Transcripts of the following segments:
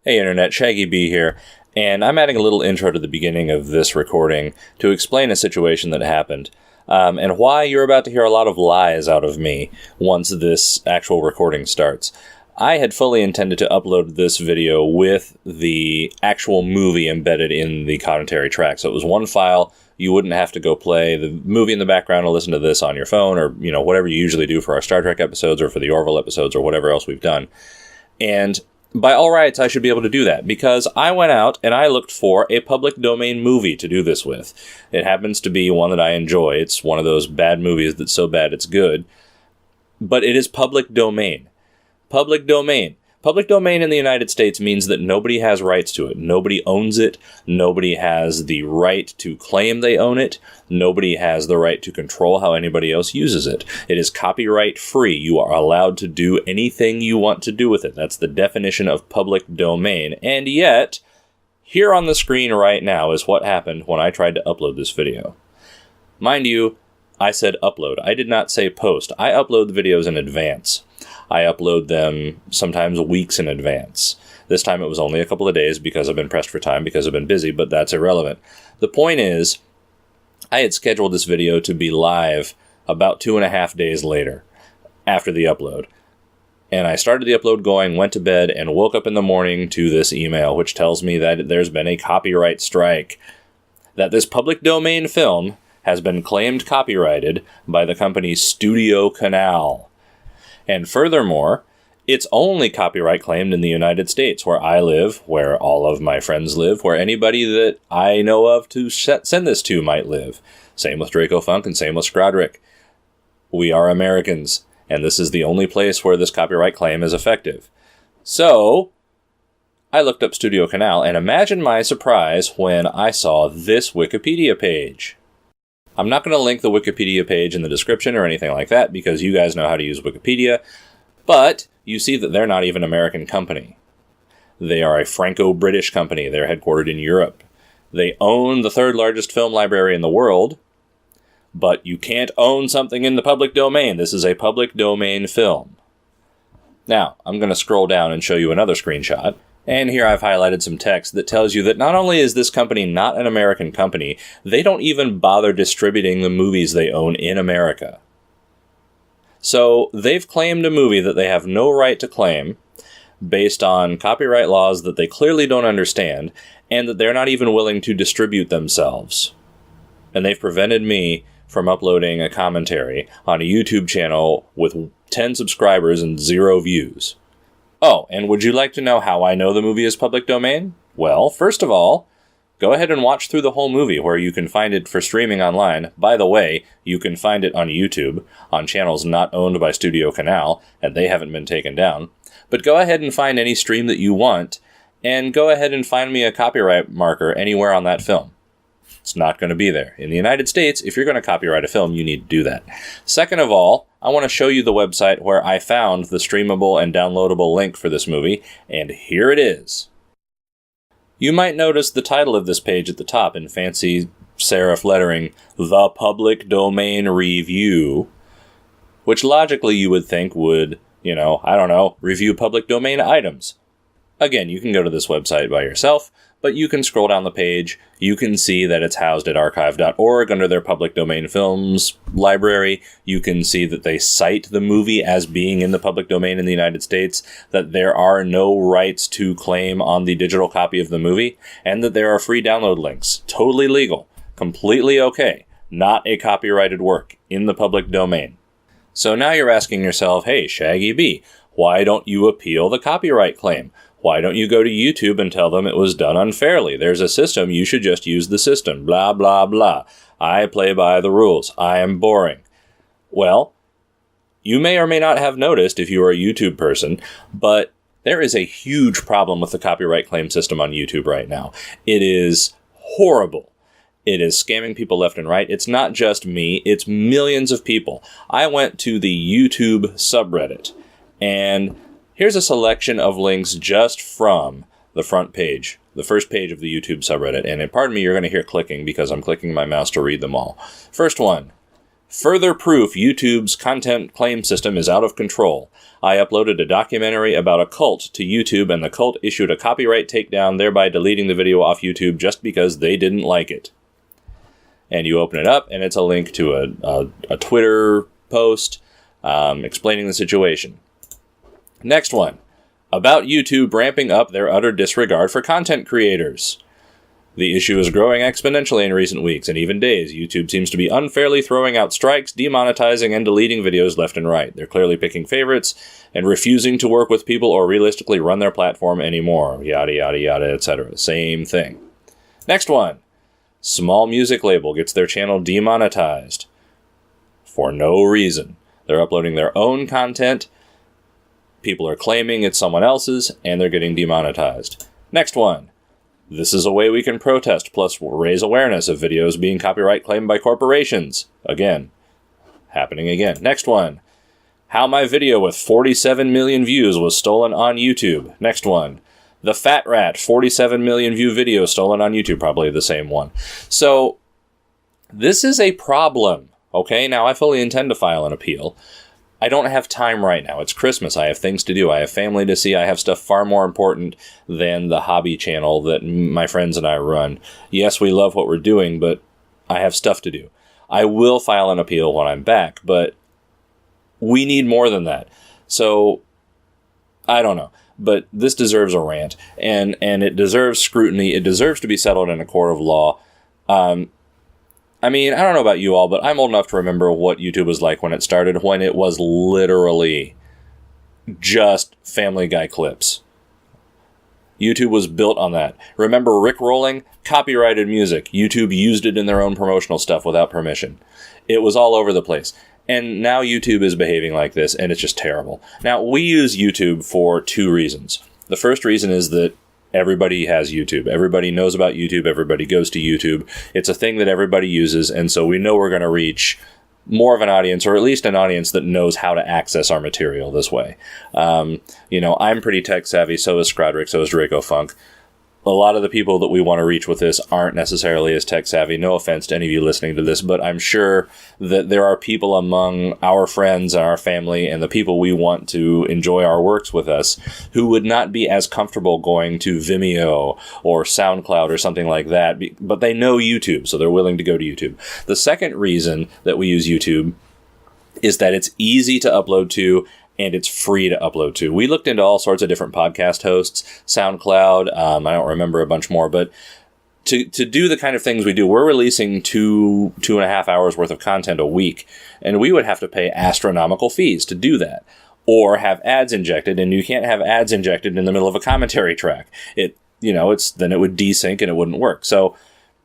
Hey Internet, Shaggy B here, and I'm adding a little intro to the beginning of this recording to explain a situation that happened, and why you're about to hear a lot of lies out of me once this actual recording starts. I had fully intended to upload this video with the actual movie embedded in the commentary track, so it was one file. You wouldn't have to go play the movie in the background or listen to this on your phone or, whatever you usually do for our Star Trek episodes or for the Orville episodes or whatever else we've done. And by all rights, I should be able to do that, because I went out and I looked for a public domain movie to do this with. It happens to be one that I enjoy. It's one of those bad movies that's so bad it's good. But it is public domain. Public domain. Public domain in the United States means that nobody has rights to it. Nobody owns it. Nobody has the right to claim they own it. Nobody has the right to control how anybody else uses it. It is copyright free. You are allowed to do anything you want to do with it. That's the definition of public domain. And yet, here on the screen right now is what happened when I tried to upload this video. Mind you, I said upload. I did not say post. I upload the videos in advance. I upload them sometimes weeks in advance. This time it was only a couple of days because I've been pressed for time, because I've been busy, but that's irrelevant. The point is, I had scheduled this video to be live about 2.5 days later, after the upload. And I started the upload going, went to bed, and woke up in the morning to this email, which tells me that there's been a copyright strike. That this public domain film has been claimed copyrighted by the company Studio Canal. And furthermore, it's only copyright claimed in the United States, where I live, where all of my friends live, where anybody that I know of to send this to might live. Same with Draco Funk and same with Scrodrick. We are Americans, and this is the only place where this copyright claim is effective. So, I looked up Studio Canal, and imagine my surprise when I saw this Wikipedia page. I'm not going to link the Wikipedia page in the description or anything like that, because you guys know how to use Wikipedia, but you see that they're not even an American company. They are a Franco-British company. They're headquartered in Europe. They own the third largest film library in the world, but you can't own something in the public domain. This is a public domain film. Now, I'm going to scroll down and show you another screenshot. And here I've highlighted some text that tells you that not only is this company not an American company, they don't even bother distributing the movies they own in America. So they've claimed a movie that they have no right to claim based on copyright laws that they clearly don't understand, and that they're not even willing to distribute themselves. And they've prevented me from uploading a commentary on a YouTube channel with 10 subscribers and 0 views. Oh, and would you like to know how I know the movie is public domain? Well, first of all, go ahead and watch through the whole movie, where you can find it for streaming online. By the way, you can find it on YouTube, on channels not owned by Studio Canal, and they haven't been taken down. But go ahead and find any stream that you want, and go ahead and find me a copyright marker anywhere on that film. It's not going to be there. In the United States, if you're going to copyright a film, you need to do that. Second of all, I want to show you the website where I found the streamable and downloadable link for this movie, and here it is. You might notice the title of this page at the top in fancy serif lettering, The Public Domain Review, which logically you would think would, review public domain items. Again, you can go to this website by yourself, but you can scroll down the page. You can see that it's housed at archive.org under their public domain films library. You can see that they cite the movie as being in the public domain in the United States, that there are no rights to claim on the digital copy of the movie, and that there are free download links. Totally legal. Completely okay. Not a copyrighted work in the public domain. So now you're asking yourself, hey, Shaggy B, why don't you appeal the copyright claim? Why don't you go to YouTube and tell them it was done unfairly? There's a system, you should just use the system. Blah, blah, blah. I play by the rules. I am boring. Well, you may or may not have noticed if you are a YouTube person, but there is a huge problem with the copyright claim system on YouTube right now. It is horrible. It is scamming people left and right. It's not just me, it's millions of people. I went to the YouTube subreddit, and here's a selection of links just from the front page, the first page of the YouTube subreddit. And pardon me, you're going to hear clicking because I'm clicking my mouse to read them all. First one, Further proof YouTube's content claim system is out of control. I uploaded a documentary about a cult to YouTube, and the cult issued a copyright takedown, thereby deleting the video off YouTube just because they didn't like it. And you open it up, and it's a link to a Twitter post explaining the situation. Next one. About YouTube ramping up their utter disregard for content creators. The issue is growing exponentially in recent weeks and even days. YouTube seems to be unfairly throwing out strikes, demonetizing, and deleting videos left and right. They're clearly picking favorites and refusing to work with people or realistically run their platform anymore. Yada, yada, yada, etc. Same thing. Next one. Small music label gets their channel demonetized. For no reason. They're uploading their own content. People are claiming it's someone else's, and they're getting demonetized. Next one. This is a way we can protest, plus raise awareness of videos being copyright claimed by corporations. Again. Happening again. Next one. How my video with 47 million views was stolen on YouTube. Next one. The Fat Rat 47 million view video stolen on YouTube. Probably the same one. So, this is a problem. Okay, now I fully intend to file an appeal. I don't have time right now. It's Christmas. I have things to do. I have family to see. I have stuff far more important than the hobby channel that my friends and I run. Yes, we love what we're doing, but I have stuff to do. I will file an appeal when I'm back, but we need more than that. So, I don't know. But this deserves a rant, and it deserves scrutiny. It deserves to be settled in a court of law. I mean, I don't know about you all, but I'm old enough to remember what YouTube was like when it started, when it was literally just Family Guy clips. YouTube was built on that. Remember Rickrolling? Copyrighted music. YouTube used it in their own promotional stuff without permission. It was all over the place. And now YouTube is behaving like this, and it's just terrible. Now, we use YouTube for two reasons. The first reason is that everybody has YouTube. Everybody knows about YouTube. Everybody goes to YouTube. It's a thing that everybody uses, and so we know we're going to reach more of an audience, or at least an audience that knows how to access our material this way. I'm pretty tech savvy, so is Scrodrick, so is Draco Funk. A lot of the people that we want to reach with this aren't necessarily as tech savvy. No offense to any of you listening to this, but I'm sure that there are people among our friends and our family and the people we want to enjoy our works with us who would not be as comfortable going to Vimeo or SoundCloud or something like that, but they know YouTube, so they're willing to go to YouTube. The second reason that we use YouTube is that it's easy to upload to, and it's free to upload to. We looked into all sorts of different podcast hosts, SoundCloud, I don't remember a bunch more, but to do the kind of things we do, we're releasing 2.5 hours worth of content a week, and we would have to pay astronomical fees to do that, or have ads injected, and you can't have ads injected in the middle of a commentary track. Then it would desync and it wouldn't work. So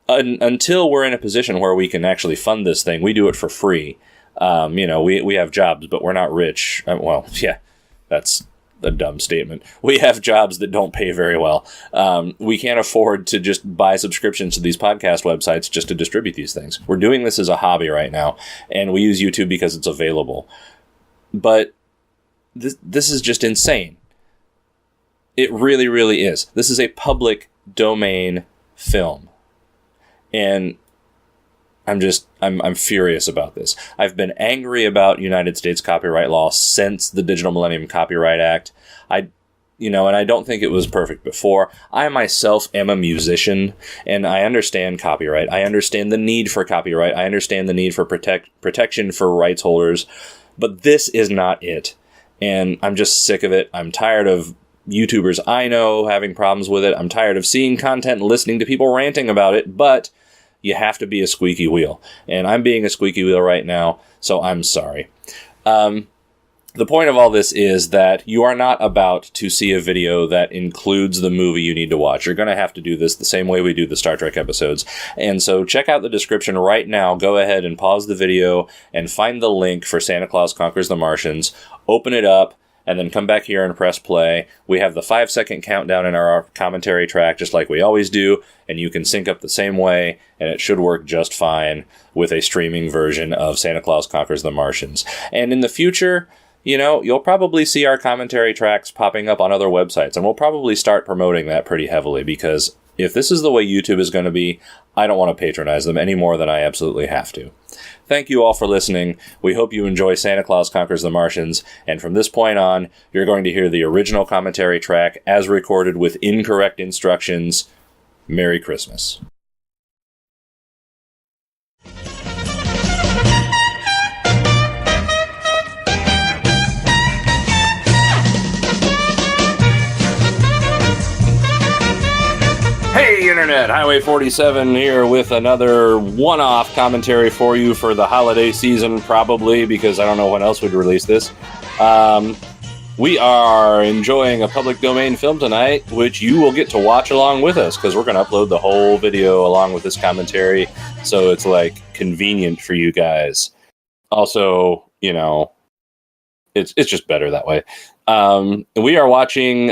until we're in a position where we can actually fund this thing, we do it for free. We have jobs, but we're not rich. That's a dumb statement. We have jobs that don't pay very well. We can't afford to just buy subscriptions to these podcast websites just to distribute these things. We're doing this as a hobby right now, and we use YouTube because it's available. But this is just insane. It really, really is. This is a public domain film. And I'm furious about this. I've been angry about United States copyright law since the Digital Millennium Copyright Act. And I don't think it was perfect before. I myself am a musician, and I understand copyright. I understand the need for copyright. I understand the need for protection for rights holders. But this is not it. And I'm just sick of it. I'm tired of YouTubers I know having problems with it. I'm tired of seeing content and listening to people ranting about it, but you have to be a squeaky wheel. And I'm being a squeaky wheel right now, so I'm sorry. The point of all this is that you are not about to see a video that includes the movie you need to watch. You're going to have to do this the same way we do the Star Trek episodes. And so check out the description right now. Go ahead and pause the video and find the link for Santa Claus Conquers the Martians. Open it up, and then come back here and press play. We have the 5-second countdown in our commentary track, just like we always do, and you can sync up the same way, and it should work just fine with a streaming version of Santa Claus Conquers the Martians. And in the future, you'll probably see our commentary tracks popping up on other websites, and we'll probably start promoting that pretty heavily, because If this is the way YouTube is going to be, I don't want to patronize them any more than I absolutely have to. Thank you all for listening. We hope you enjoy Santa Claus Conquers the Martians, and from this point on, you're going to hear the original commentary track as recorded with incorrect instructions. Merry Christmas. Hey Internet, Highway 47 here with another one-off commentary for you for the holiday season, probably, because I don't know when else would release this. We are enjoying a public domain film tonight, which you will get to watch along with us, because we're going to upload the whole video along with this commentary, so it's, like, convenient for you guys. Also, you know, it's just better that way. We are watching,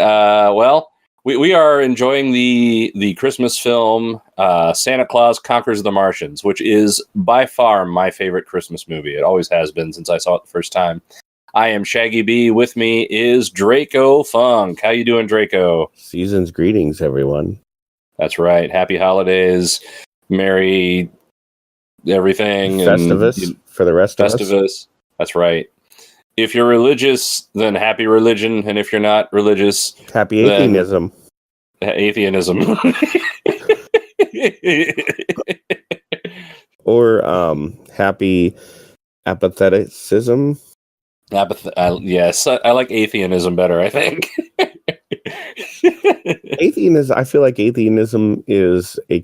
We are enjoying the Christmas film Santa Claus Conquers the Martians, which is by far my favorite Christmas movie. It always has been since I saw it the first time. I am Shaggy B. With me is Draco Funk. How you doing, Draco? Season's greetings, everyone. That's right. Happy holidays. Merry everything. Festivus for the rest of us. Festivus. That's right. If you're religious, then happy religion. And if you're not religious, happy atheism. Atheism. Or happy apatheticism. Yes, I like atheism better, I think. Atheism, I feel like atheism is a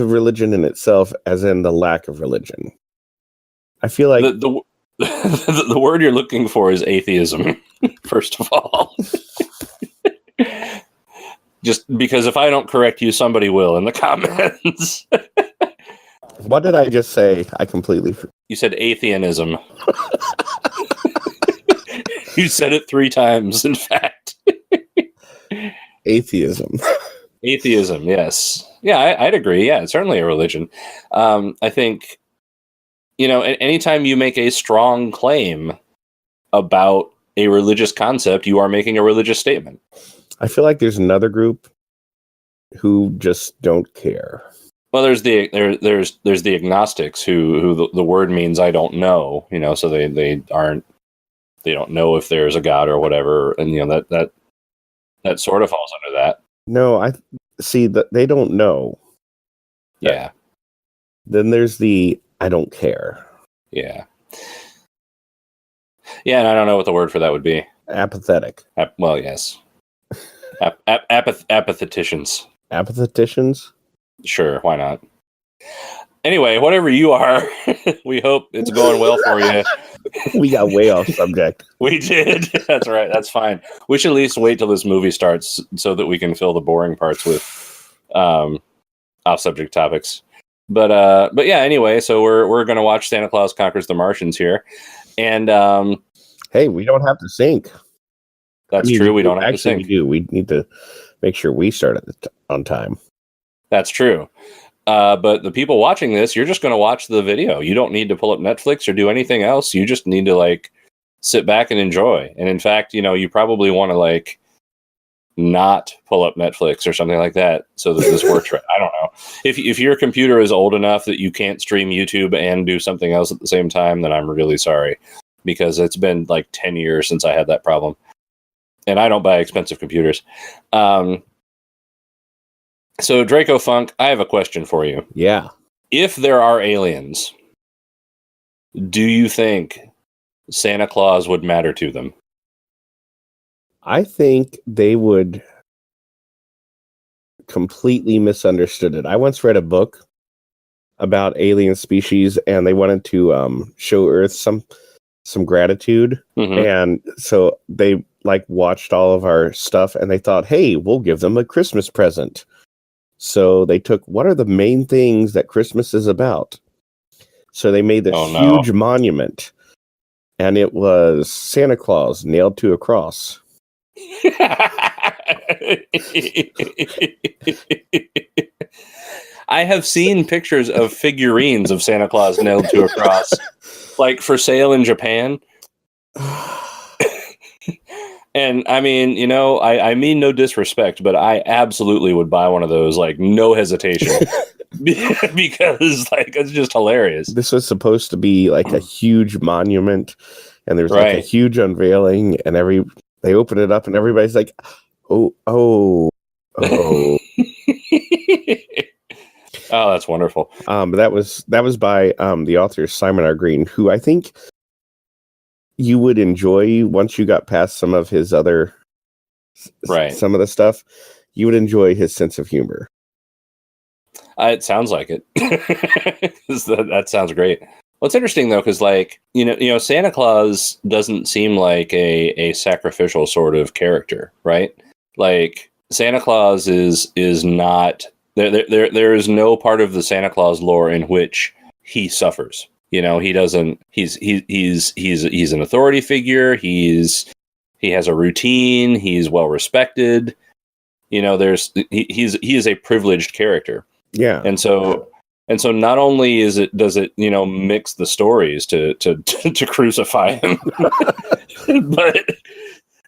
religion in itself, as in the lack of religion. I feel like the word you're looking for is atheism, first of all. Just because if I don't correct you, somebody will in the comments. What did I just say? I completely... You said atheism. You said it 3 times, in fact. Atheism. Atheism, yes. Yeah, I'd agree. Yeah, it's certainly a religion. I think, you know, anytime you make a strong claim about a religious concept, you are making a religious statement. I feel like there's another group who just don't care. Well, there's the agnostics who the word means I don't know, you know, so they don't know if there's a God or whatever, and you know that sort of falls under that. No, I see that they don't know. Yeah. Then there's the I don't care. Yeah. Yeah, and I don't know what the word for that would be. Apathetic. Well, yes. Apathetitions. Apathetitions? Sure, why not? Anyway, whatever you are, we hope it's going well for you. We got way off subject. We did. That's right. That's fine. We should at least wait till this movie starts so that we can fill the boring parts with off-subject topics. But yeah, anyway, so we're going to watch Santa Claus Conquers the Martians here. And hey, we don't have to sync. That's true. We don't have to sync. We do. We need to make sure we start on time. That's true. But the people watching this, you're just going to watch the video. You don't need to pull up Netflix or do anything else. You just need to like sit back and enjoy. And in fact, you know, you probably want to like not pull up Netflix or something like that so that this works right. I don't know. If your computer is old enough that you can't stream YouTube and do something else at the same time, then I'm really sorry, because it's been like 10 years since I had that problem. And I don't buy expensive computers. So, Draco Funk, I have a question for you. Yeah. If there are aliens, do you think Santa Claus would matter to them? I think they would completely misunderstood it. I once read a book about alien species, and they wanted to show Earth some gratitude. Mm-hmm. And so they like watched all of our stuff, and they thought, hey, we'll give them a Christmas present. So they took, what are the main things that Christmas is about? So they made this huge monument, and it was Santa Claus nailed to a cross. I have seen pictures of figurines of Santa Claus nailed to a cross, like for sale in Japan. And I mean, I mean no disrespect, but I absolutely would buy one of those, like, no hesitation. Because, like, it's just hilarious. This was supposed to be like a huge monument, and there was like a huge unveiling, and they open it up, and everybody's like, oh. Oh, that's wonderful. That was by the author Simon R. Green, who I think you would enjoy once you got past some of his other, some of the stuff. You would enjoy his sense of humor. It sounds like it. That sounds great. Well, it's interesting though, because like Santa Claus doesn't seem like a sacrificial sort of character, right? Like Santa Claus is not there is no part of the Santa Claus lore in which he suffers. He doesn't. He's an authority figure. He has a routine. He's well respected. He is a privileged character. Yeah. And so not only does it mix the stories to crucify him,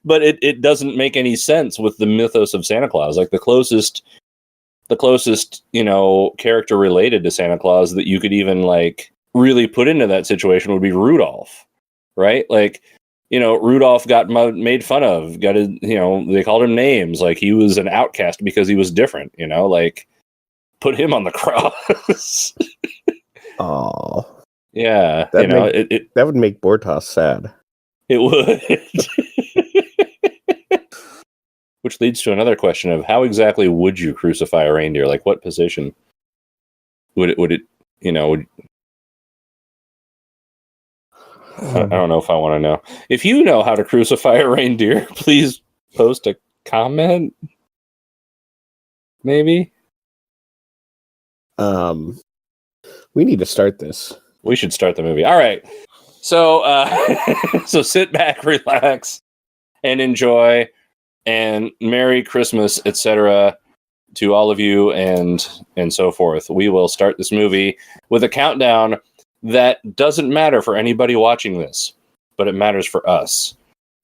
but it doesn't make any sense with the mythos of Santa Claus. Like the closest character related to Santa Claus that you could even like really put into that situation would be Rudolph, right? Like Rudolph got made fun of, they called him names, like he was an outcast because he was different, like put him on the cross. Oh, yeah, that would make Bortos sad. It would. Which leads to another question of how exactly would you crucify a reindeer? Like what position would it I don't know if I want to know. If you know how to crucify a reindeer, please post a comment. Maybe. We need to start this. We should start the movie. All right. So, so sit back, relax, and enjoy. And Merry Christmas, etc. to all of you, and so forth. We will start this movie with a countdown that doesn't matter for anybody watching this, but it matters for us.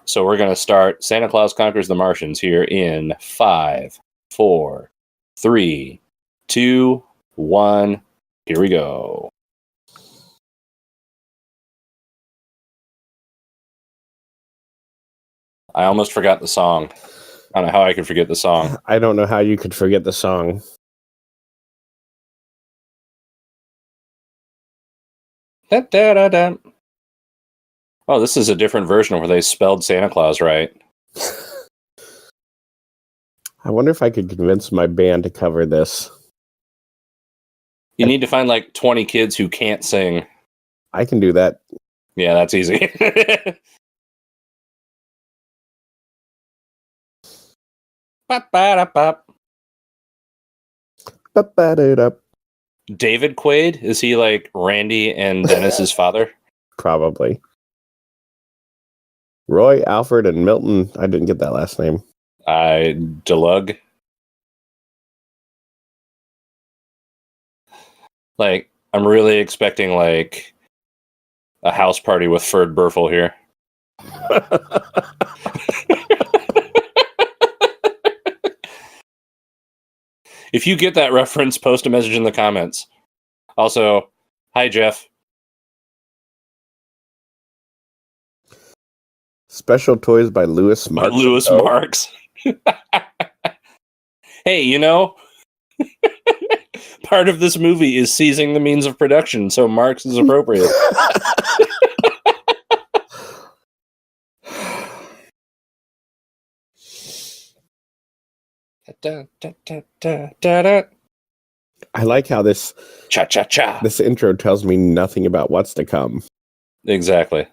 So we're going to start Santa Claus Conquers the Martians here in 5, 4, 3, 2, 1. Here we go. I almost forgot the song. I don't know how I could forget the song. I don't know how you could forget the song. Da, da, da, da. Oh, this is a different version where they spelled Santa Claus right. I wonder if I could convince my band to cover this. You need to find like 20 kids who can't sing. I can do that. Yeah, that's easy. David Quaid? Is he like Randy and Dennis's father? Probably. Roy, Alfred, and Milton. I didn't get that last name. Delug. Like, I'm really expecting like a house party with Ferd Burfel here. If you get that reference, post a message in the comments. Also, hi, Jeff. Special toys by Louis Marks. Louis Marks. Hey, part of this movie is seizing the means of production, so Marks is appropriate. I like how this cha-cha-cha. This intro tells me nothing about what's to come. Exactly.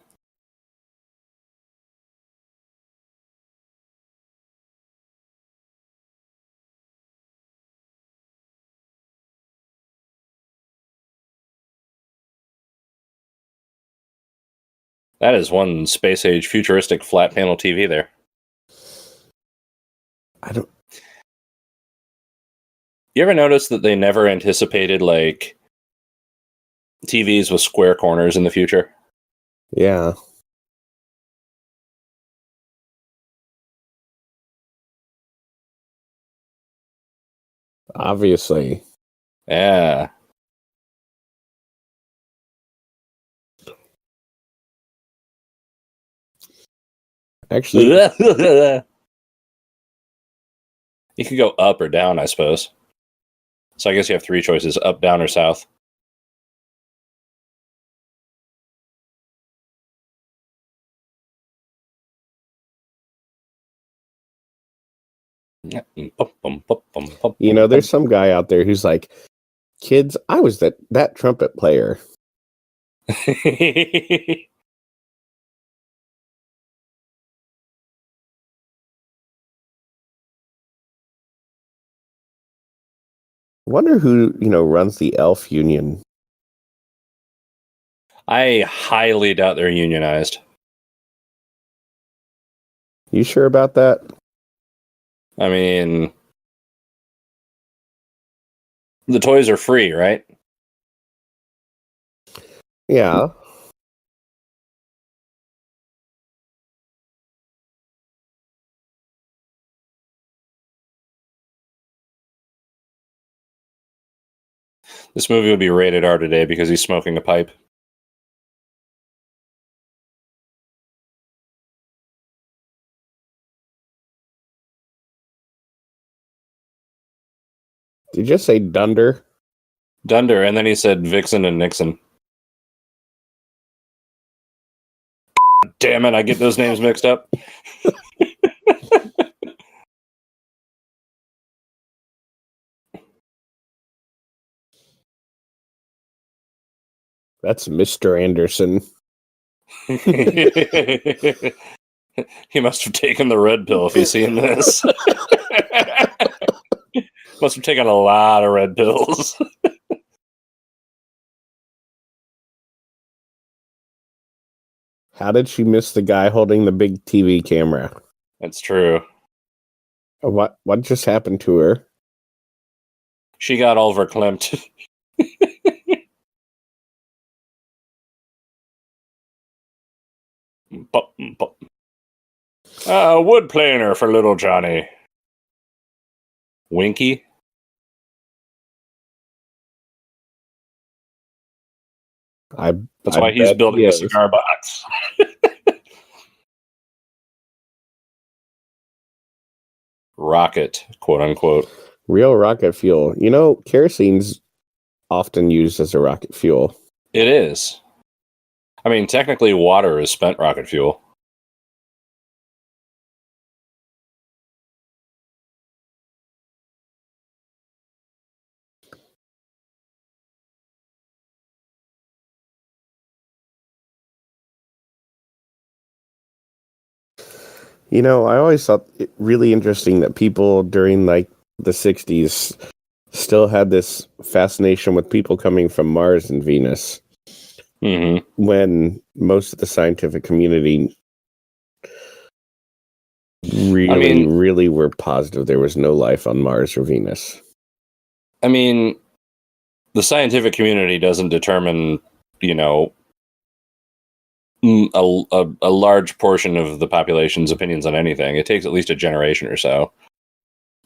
That is one space age futuristic flat panel TV there. You ever notice that they never anticipated like TVs with square corners in the future? Yeah. Obviously. Yeah. Actually, You could go up or down, I suppose. So I guess you have three choices: up, down, or south. there's some guy out there who's like, kids, I was that trumpet player. Wonder who, runs the elf union. I highly doubt they're unionized. You sure about that? I mean, the toys are free, right? Yeah. This movie would be rated R today because he's smoking a pipe. Did you just say Dunder? Dunder, and then he said Vixen and Nixon. Damn it, I get those names mixed up. That's Mr. Anderson. He must have taken the red pill if he's seen this. Must have taken a lot of red pills. How did she miss the guy holding the big TV camera? That's true. What just happened to her? She got all verklempt. Wood planer for little Johnny. Winky? That's why he's building a cigar box. Rocket, quote unquote. Real rocket fuel. Kerosene's often used as a rocket fuel. It is. I mean, technically, water is spent rocket fuel. I always thought it really interesting that people during the 60s still had this fascination with people coming from Mars and Venus. Mm-hmm. When most of the scientific community really were positive there was no life on Mars or Venus. I mean, the scientific community doesn't determine, a large portion of the population's opinions on anything. It takes at least a generation or so.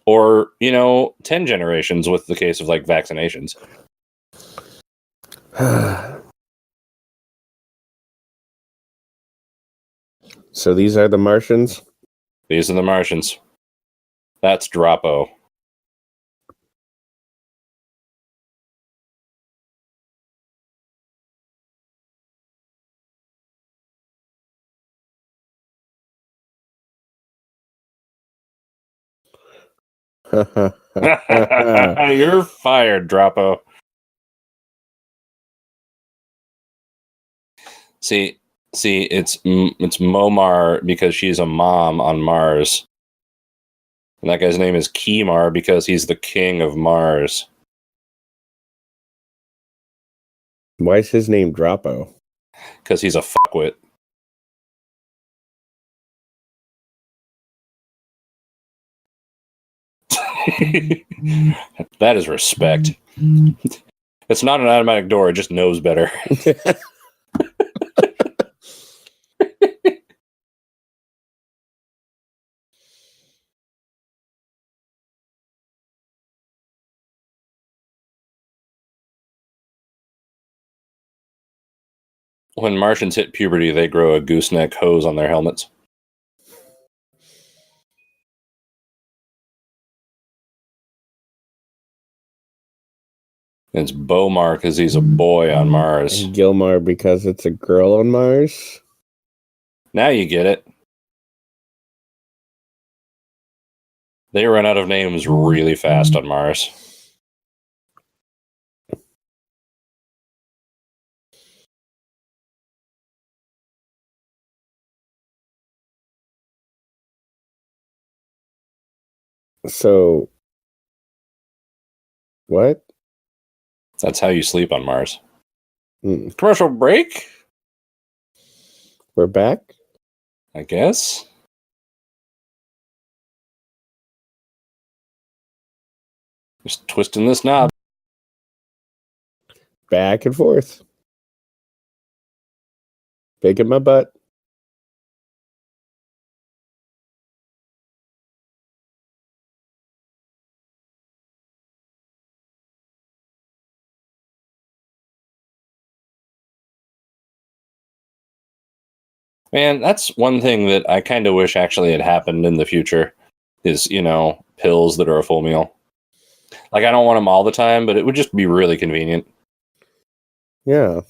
Or, 10 generations with the case of vaccinations. So these are the Martians? These are the Martians. That's Droppo. You're fired, Droppo. See, it's Momar because she's a mom on Mars. And that guy's name is Kimar because he's the king of Mars. Why is his name Droppo? Because he's a fuckwit. That is respect. It's not an automatic door, it just knows better. When Martians hit puberty, they grow a gooseneck hose on their helmets. It's Bomar because he's a boy on Mars. And Gilmar because it's a girl on Mars. Now you get it. They run out of names really fast on Mars. So, what? That's how you sleep on Mars. Mm. Commercial break? We're back? I guess. Just twisting this knob. Back and forth. Big in my butt. Man, that's one thing that I kind of wish actually had happened in the future is, pills that are a full meal. Like, I don't want them all the time, but it would just be really convenient. Yeah.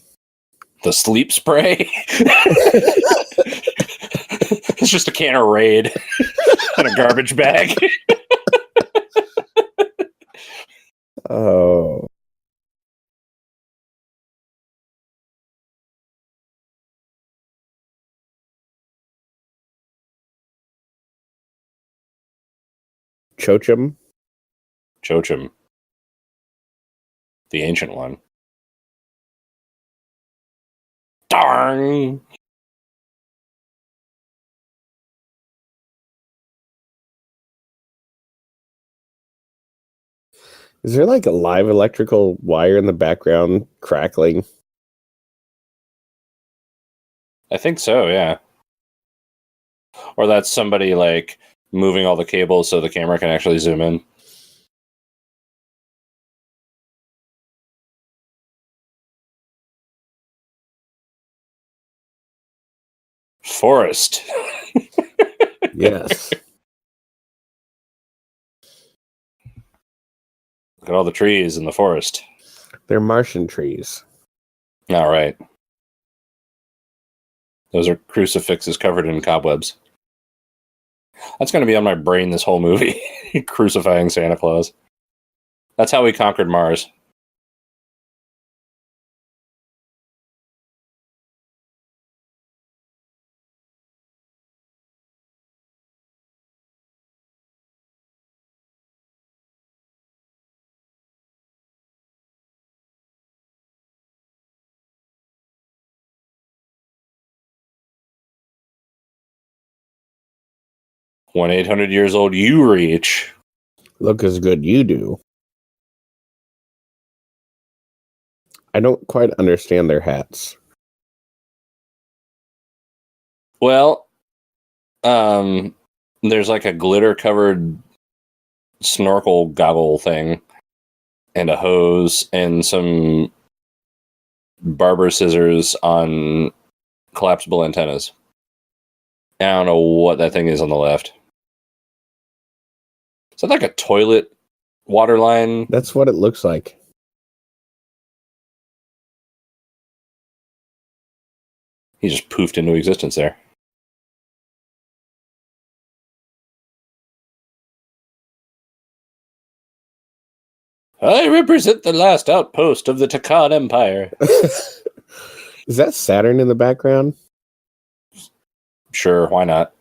The sleep spray? It's just a can of Raid in a garbage bag. Oh. Chochum? Chochum. The ancient one. Darn! Is there like a live electrical wire in the background crackling? I think so, yeah. Or that's somebody like moving all the cables so the camera can actually zoom in. Forest. Yes. Look at all the trees in the forest. They're Martian trees. All right. Those are crucifixes covered in cobwebs. That's going to be on my brain this whole movie. Crucifying Santa Claus. That's how we conquered Mars. When 800 years old you reach. Look as good you do. I don't quite understand their hats. Well, there's like a glitter covered snorkel goggle thing and a hose and some barber scissors on collapsible antennas. I don't know what that thing is on the left. Is that like a toilet water line? That's what it looks like. He just poofed into existence there. I represent the last outpost of the Takan Empire. Is that Saturn in the background? Sure, why not?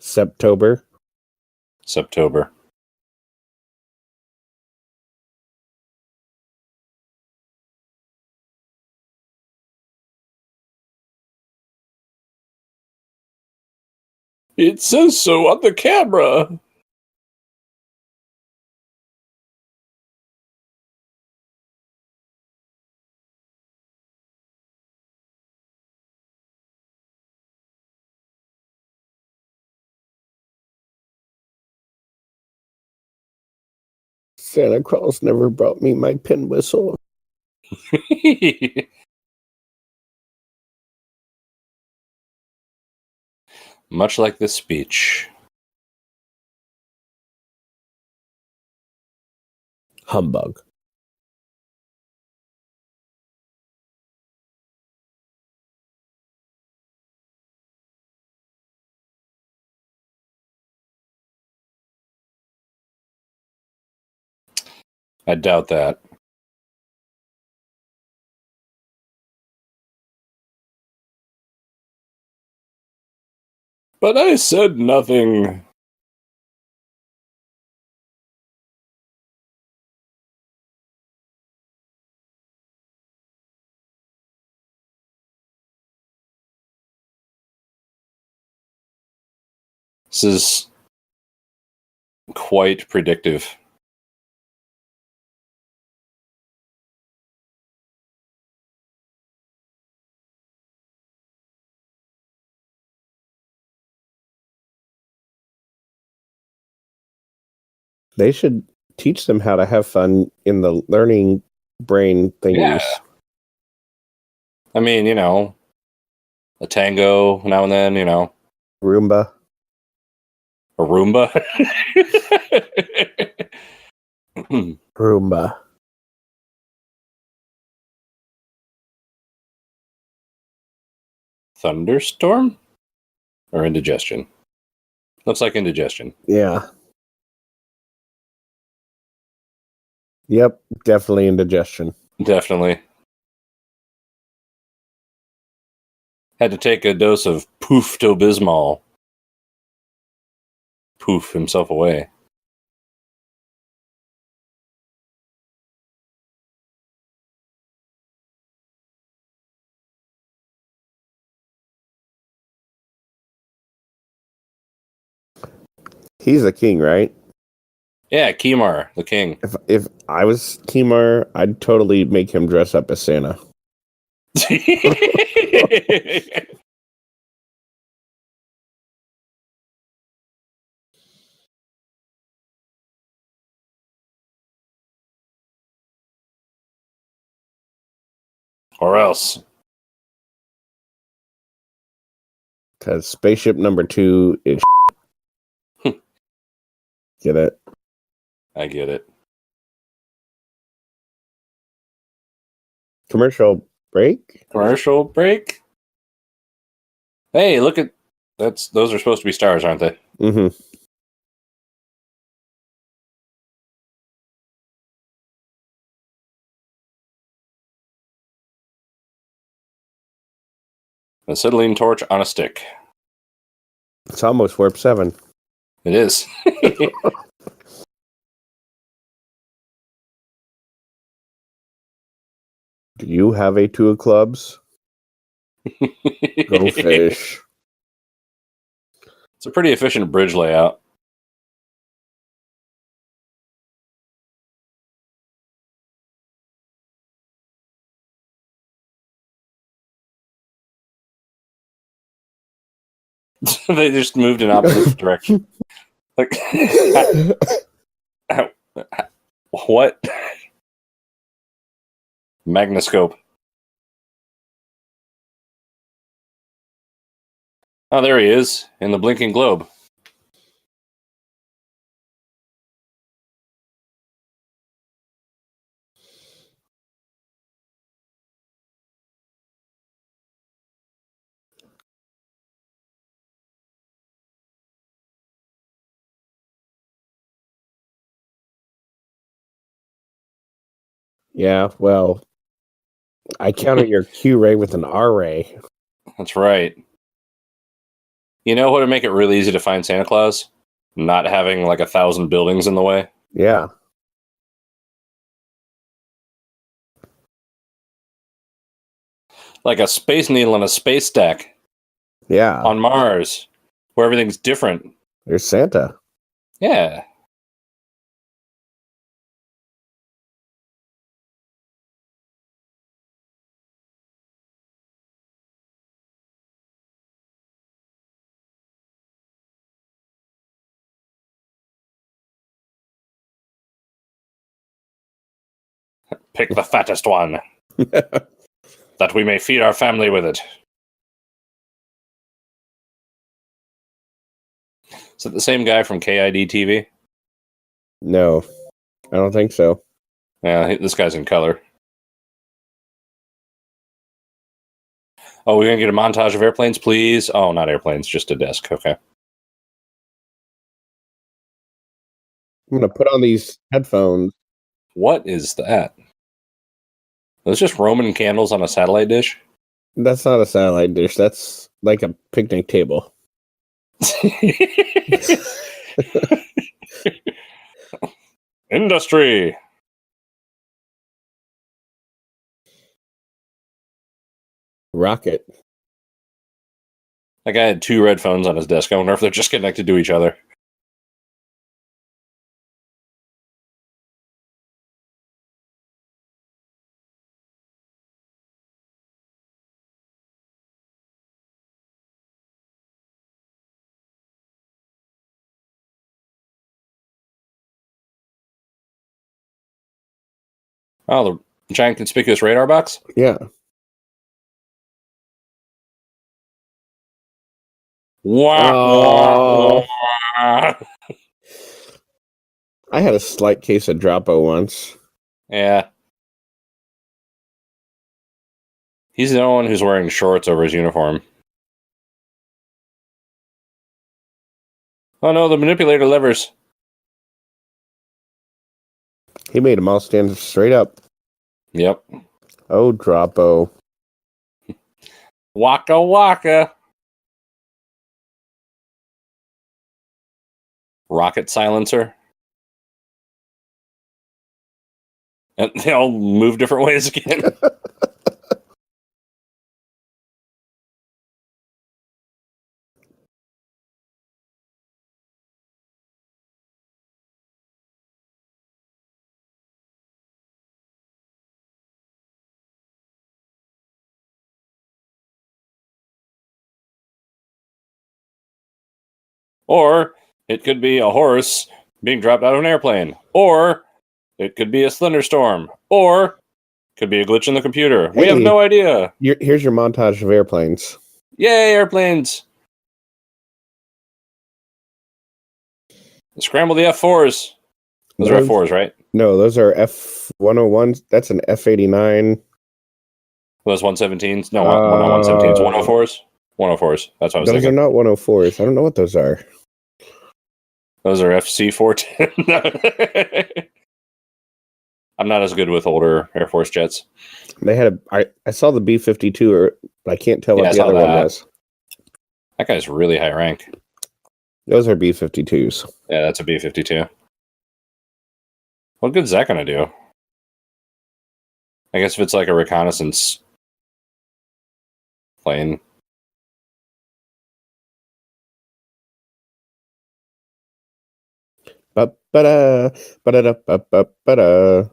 Septober. Septober. It says so on the camera. Santa Claus never brought me my pin whistle. Much like this speech. Humbug. I doubt that. But I said nothing. This is quite predictive. They should teach them how to have fun in the learning brain thingies. Yeah. I mean, a tango now and then, Roomba. a Roomba. Roomba. Thunderstorm? Or indigestion? Looks like indigestion. Yeah. Yep, definitely indigestion. Definitely. Had to take a dose of Poof-to-Bismol. Poof himself away. He's a king, right? Yeah, Kimar, the king. If I was Kimar, I'd totally make him dress up as Santa. Or else. Because spaceship number 2 is get it? I get it. Commercial break? Commercial break? Hey, look at those are supposed to be stars, aren't they? Mm-hmm. Acetylene torch on a stick. It's almost warp 7. It is. Do you have a 2 of clubs? Go fish. It's a pretty efficient bridge layout. They just moved in opposite direction. Like, what? Magnoscope. Oh, there he is, in the blinking globe. Yeah, well, I counter your Q ray with an R ray. That's right. You know what would make it really easy to find Santa Claus? Not having like 1,000 buildings in the way. Yeah. Like a space needle and a space stack Yeah. on Mars, where everything's different. There's Santa. Yeah. Pick the fattest one, that we may feed our family with it. Is it the same guy from KID TV? No, I don't think so. Yeah, this guy's in color. Oh, we're going to get a montage of airplanes, please? Oh, not airplanes, just a desk. Okay. I'm going to put on these headphones. What is that? Those just Roman candles on a satellite dish? That's not a satellite dish. That's like a picnic table. Industry. Rocket. That guy had 2 red phones on his desk. I wonder if they're just connected to each other. Oh, the giant conspicuous radar box? Yeah. Wah, wah. I had a slight case of Dropo once. Yeah. He's the only one who's wearing shorts over his uniform. Oh no, the manipulator levers. He made them all stand straight up. Yep. Oh, Dropo. Waka waka. Rocket silencer. And they all move different ways again. Or it could be a horse being dropped out of an airplane. Or it could be a thunderstorm. Or it could be a glitch in the computer. We have no idea. Here's your montage of airplanes. Yay, airplanes! Scramble the F4s. Those are F4s, right? No, those are F-101s. That's an F-89. Those 117s? No, 117s. 104s? 104s. That's what I was those thinking. Those are not 104s. I don't know what those are. Those are FC-410. I'm not as good with older Air Force jets. They had I saw the B-52, but I can't tell what the other one was. That guy's really high rank. Those are B-52s. Yeah, that's a B-52. What good's that going to do? I guess if it's like a reconnaissance plane. Ba-ba-da, ba-da-da, ba-ba-da.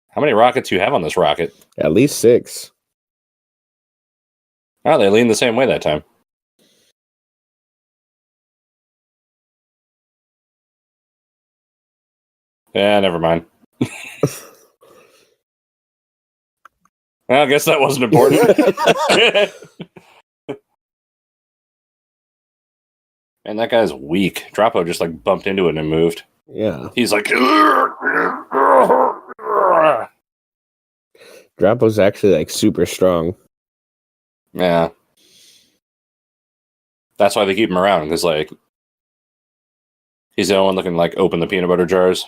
How many rockets do you have on this rocket? At least 6. Oh, they leaned the same way that time. Yeah, never mind. Well, I guess that wasn't important. Man, that guy's weak. Dropo just like bumped into it and moved. Yeah. He's like... Dropo's actually like super strong. Yeah. That's why they keep him around, because like he's the only one that can like open the peanut butter jars.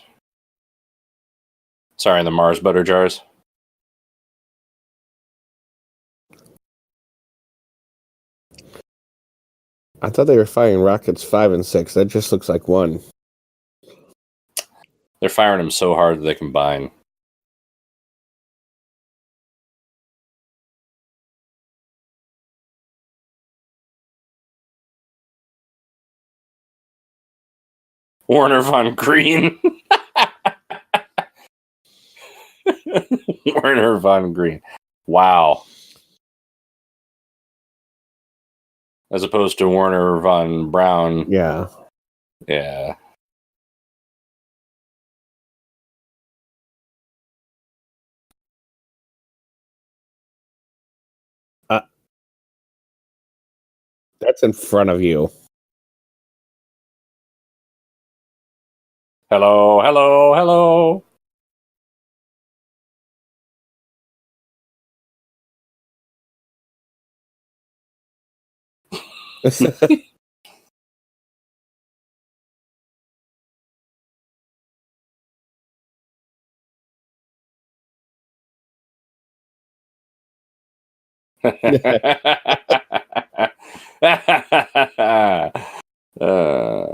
Sorry, the Mars butter jars. I thought they were firing rockets 5 and 6. That just looks like 1. They're firing them so hard that they combine. Werner von Green. Werner von Green. Wow. As opposed to Werner von Braun. Yeah. Yeah. That's in front of you. Hello, hello, hello. uh,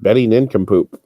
Betty Nincompoop.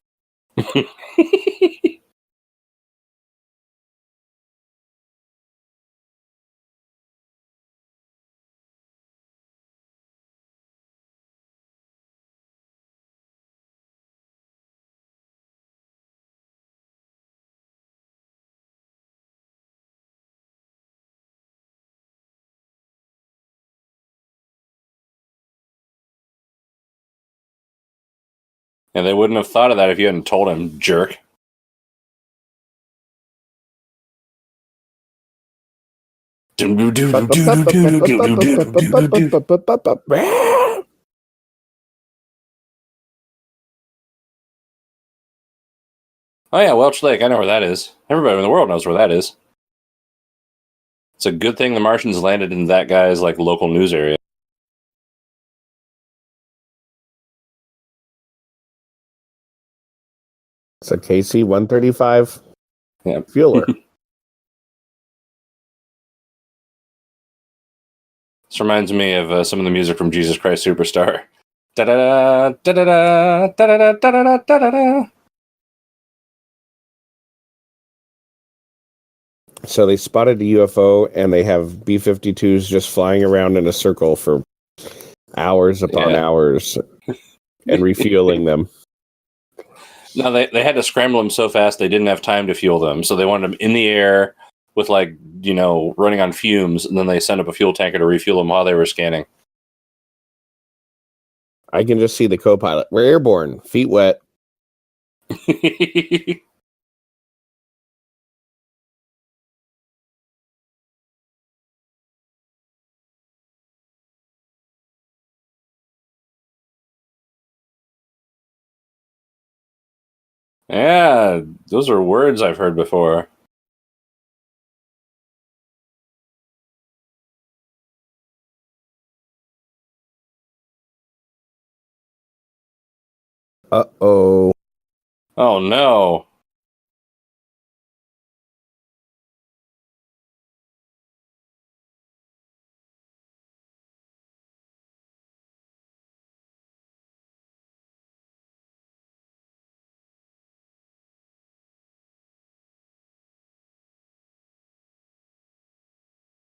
and they wouldn't have thought of that if you hadn't told him, jerk. Oh yeah, Welch Lake. I know where that is. Everybody in the world knows where that is. It's a good thing the Martians landed in that guy's like local news area. It's a KC-135 Yeah. fueler. This reminds me of some of the music from Jesus Christ Superstar. Da da da da da da da da da da da da. So they spotted a UFO, and they have B-52s just flying around in a circle for hours upon hours and refueling them. No, they had to scramble them so fast they didn't have time to fuel them. So they wanted them in the air with running on fumes, and then they sent up a fuel tanker to refuel them while they were scanning. I can just see the co-pilot. We're airborne, feet wet. Yeah, those are words I've heard before. Uh-oh. Oh no.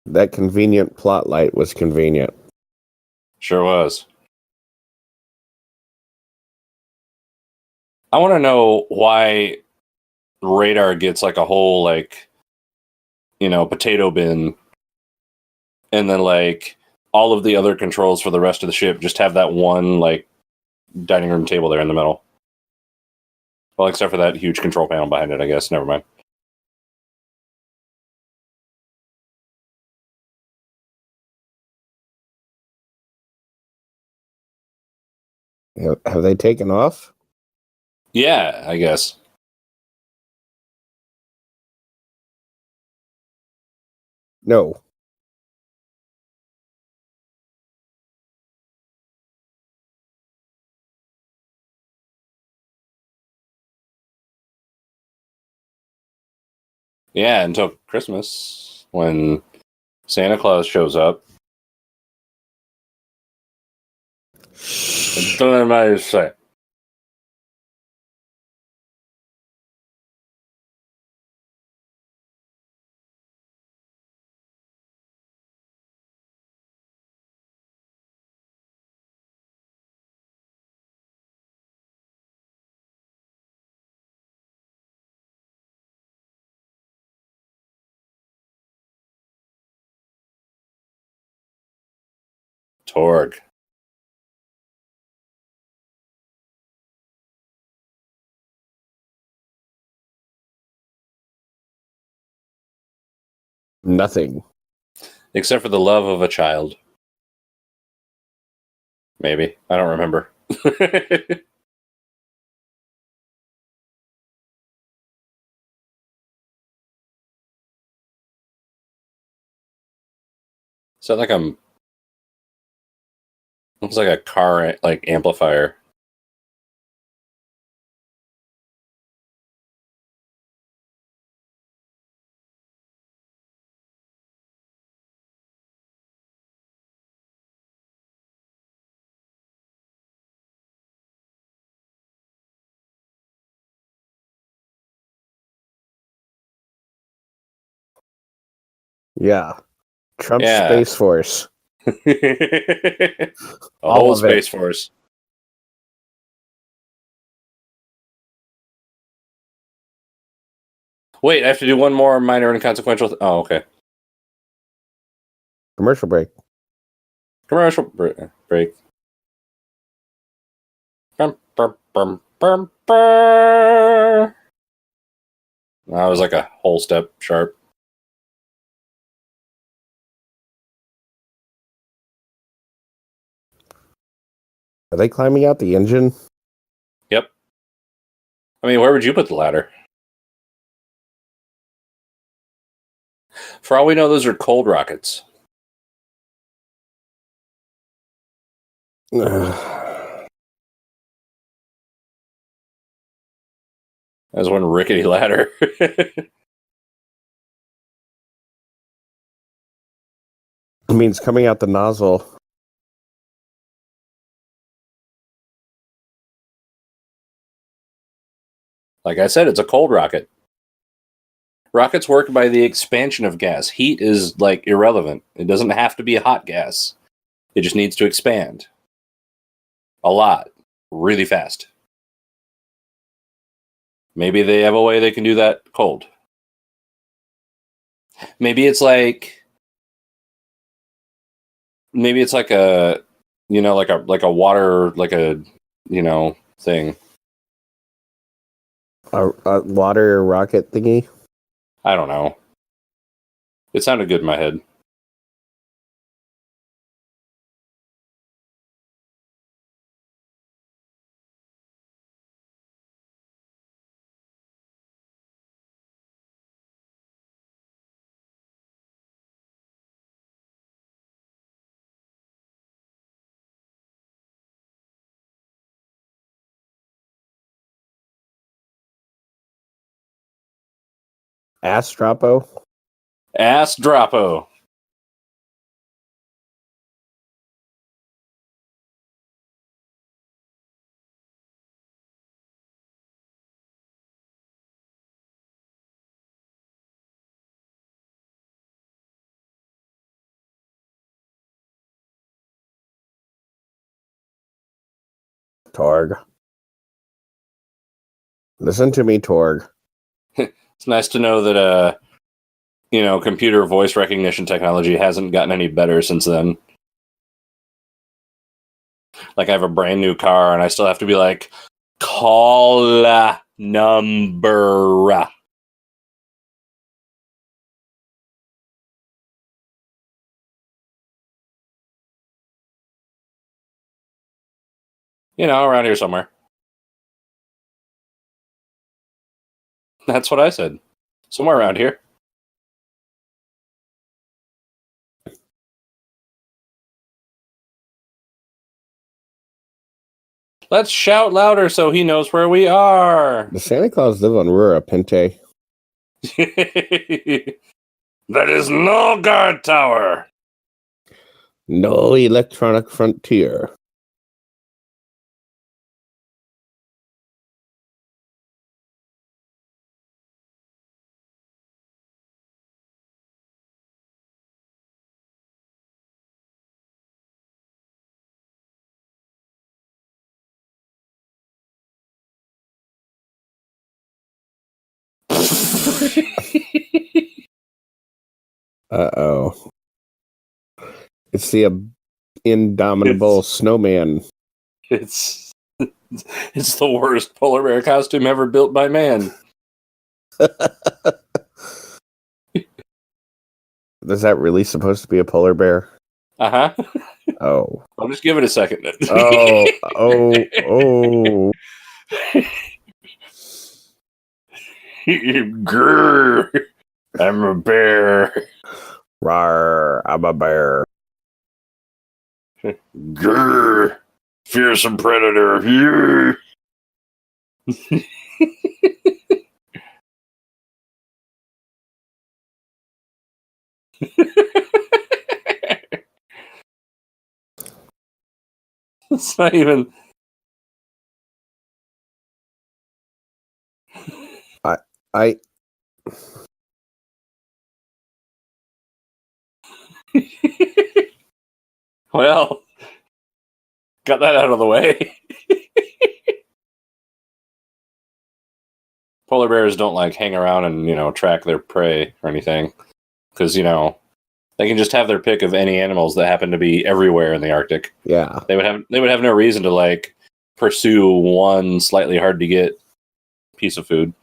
That convenient plot light was convenient. Sure was. I want to know why radar gets like a whole potato bin, and then like all of the other controls for the rest of the ship just have that one like dining room table there in the middle. Well, except for that huge control panel behind it, I guess. Never mind. Have they taken off? Yeah, I guess. No. Yeah, until Christmas when Santa Claus shows up. Don't anybody say. Torg. Nothing. Except for the love of a child. Maybe. I don't remember. Is that like looks like a car like amplifier. Yeah. Trump's Yeah. Space Force. A All whole of Space it. Force. Wait, I have to do one more minor and inconsequential. Oh, okay. Commercial break. Commercial break. Bum, bum, bum, bum, bum. That was like a whole step sharp. Are they climbing out the engine? Yep. I mean, where would you put the ladder? For all we know, those are cold rockets. That was one rickety ladder. It means coming out the nozzle. Like I said, it's a cold rocket. Rockets work by the expansion of gas. Heat is like irrelevant. It doesn't have to be a hot gas. It just needs to expand. A lot. Really fast. Maybe they have a way they can do that cold. Maybe it's like a like a water thing. A water rocket thingy? I don't know. It sounded good in my head. Astropo? Ass Droppo. Torg. Listen to me, Torg. It's nice to know that computer voice recognition technology hasn't gotten any better since then. Like I have a brand new car and I still have to be like, call number. Around here somewhere. That's what I said. Somewhere around here. Let's shout louder so he knows where we are. Does Santa Claus live on Rura Pente? That is no guard tower. No electronic frontier. Uh-oh. It's the indomitable snowman. It's the worst polar bear costume ever built by man. Is that really supposed to be a polar bear? Uh-huh. Oh. I'll just give it a second then. Oh. Grrr, I'm a bear. Rawr, I'm a bear. Grrr, fearsome predator. It's not even... I Well, got that out of the way. Polar bears don't like hang around and, track their prey or anything. Because, they can just have their pick of any animals that happen to be everywhere in the Arctic. yeah. They would have no reason to like pursue one slightly hard to get piece of food.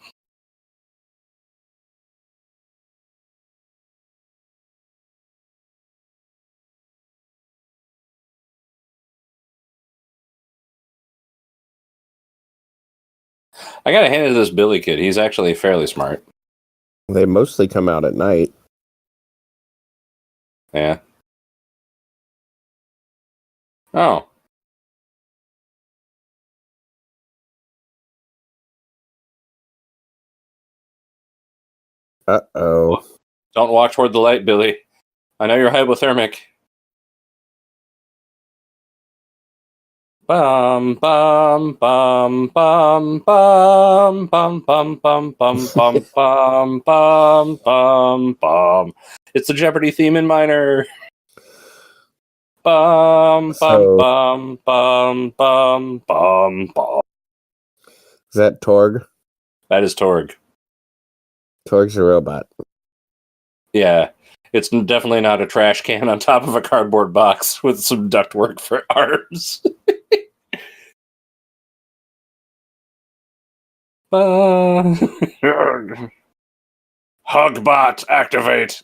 I gotta hand it to this Billy kid. He's actually fairly smart. They mostly come out at night. Yeah. Oh. Uh-oh. Don't walk toward the light, Billy. I know you're hypothermic. Bum bum bum bum bum bum bum bum bum bum bum bum bum bum. It's the Jeopardy theme in minor. Bum bum So, bum bum bum bum bum. is that Torg? That is Torg. Torg's a robot. Yeah. It's definitely not a trash can on top of a cardboard box with some ductwork for arms. Hugbot, activate.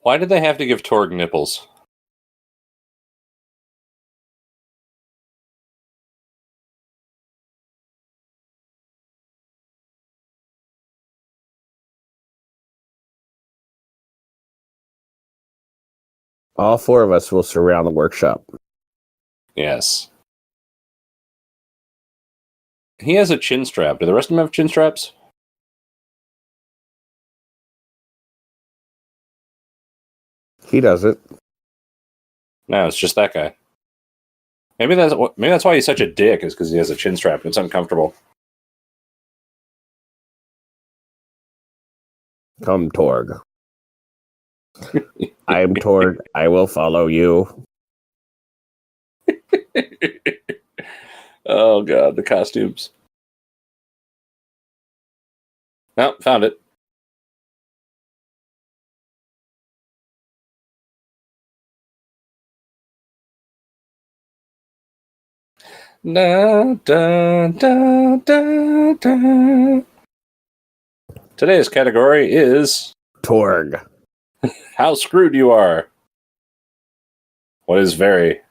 Why did they have to give Torg nipples? All four of us will surround the workshop. Yes. He has a chin strap. Do the rest of them have chin straps? He doesn't. No, it's just that guy. Maybe that's why he's such a dick, is because he has a chin strap and it's uncomfortable. Come, Torg. I am Torg. I will follow you. Oh god, the costumes. Oh, found it. Da, da, da, da, da. Today's category is Torg. how screwed you are. What is very?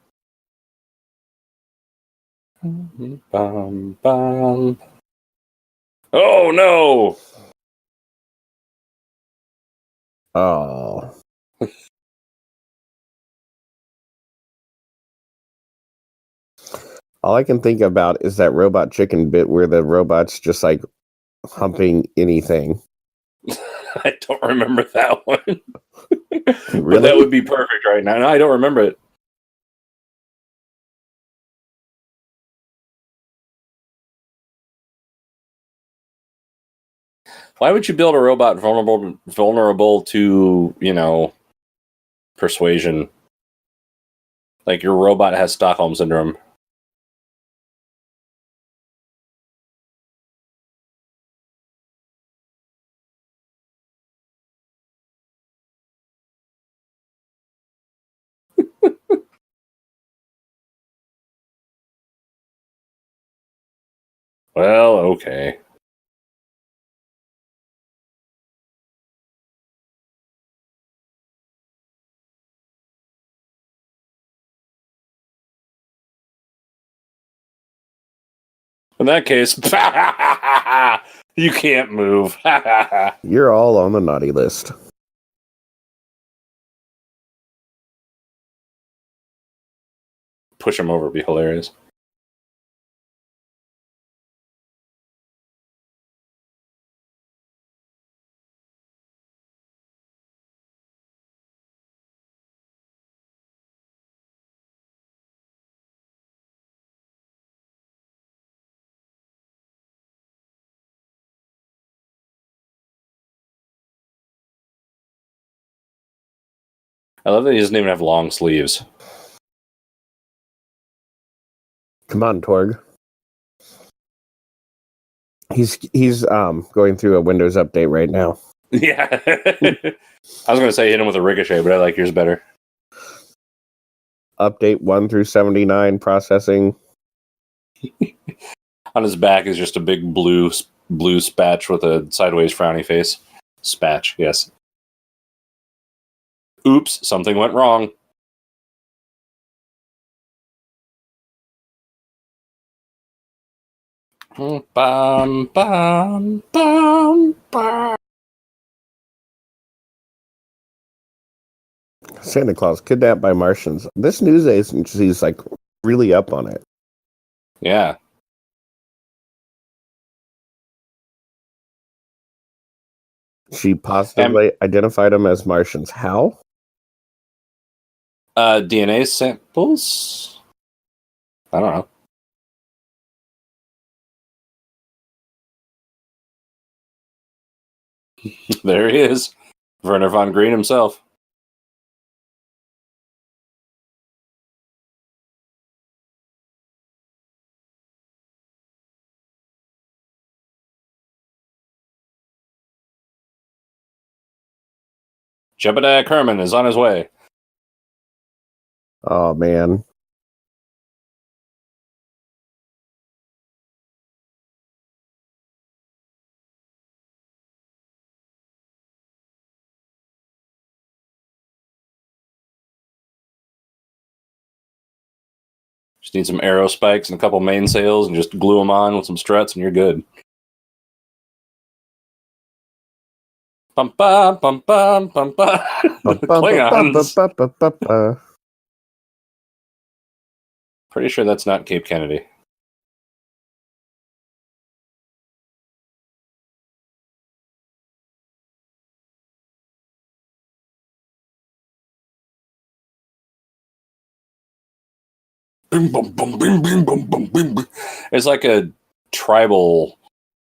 Bum, bum. Oh no! Oh. All I can think about is that Robot Chicken bit where the robot's just like humping anything. I don't remember that one. But Really? that would be perfect right now. No, I don't remember it. Why would you build a robot vulnerable to, persuasion? Like your robot has Stockholm syndrome. Well, okay. In that case, you can't move. You're all on the naughty list. Push him over would be hilarious. I love that he doesn't even have long sleeves. Come on, Torg. He's going through a Windows update right now. Yeah. I was going to say hit him with a ricochet, but I like yours better. Update 1 through 79 processing. On his back is just a big blue spatch with a sideways frowny face. Spatch, yes. Oops, something went wrong. Bum, bum, bum, bum. Santa Claus kidnapped by Martians. This news agency is like really up on it. Yeah. She positively identified them as Martians. How? DNA samples? I don't know. There he is. Werner von Green himself. Jebediah Kerman is on his way. Oh, man. Just need some arrow spikes and a couple mainsails and just glue them on with some struts and you're good. Bum bum bum bum bum bum. Klingons. Pretty sure that's not Cape Kennedy. It's like a tribal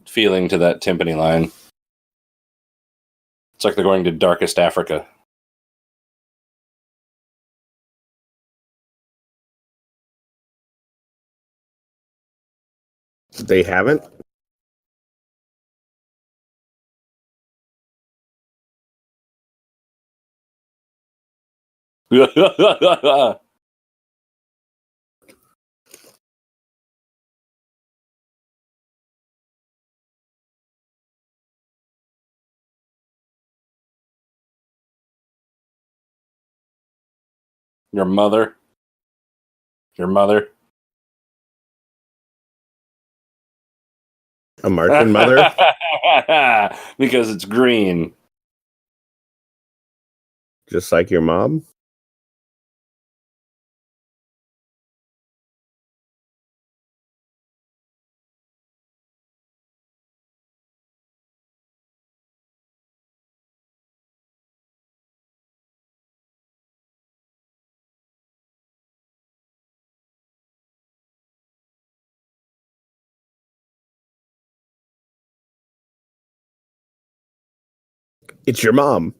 feeling to that timpani line. It's like they're going to darkest Africa. They haven't? Your mother. Your mother. A Martian mother? Because it's green. Just like your mom? It's your mom.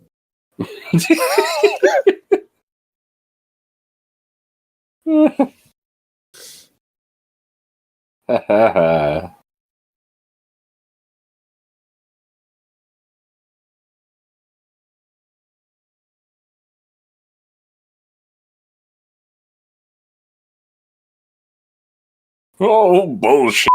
Oh, bullshit.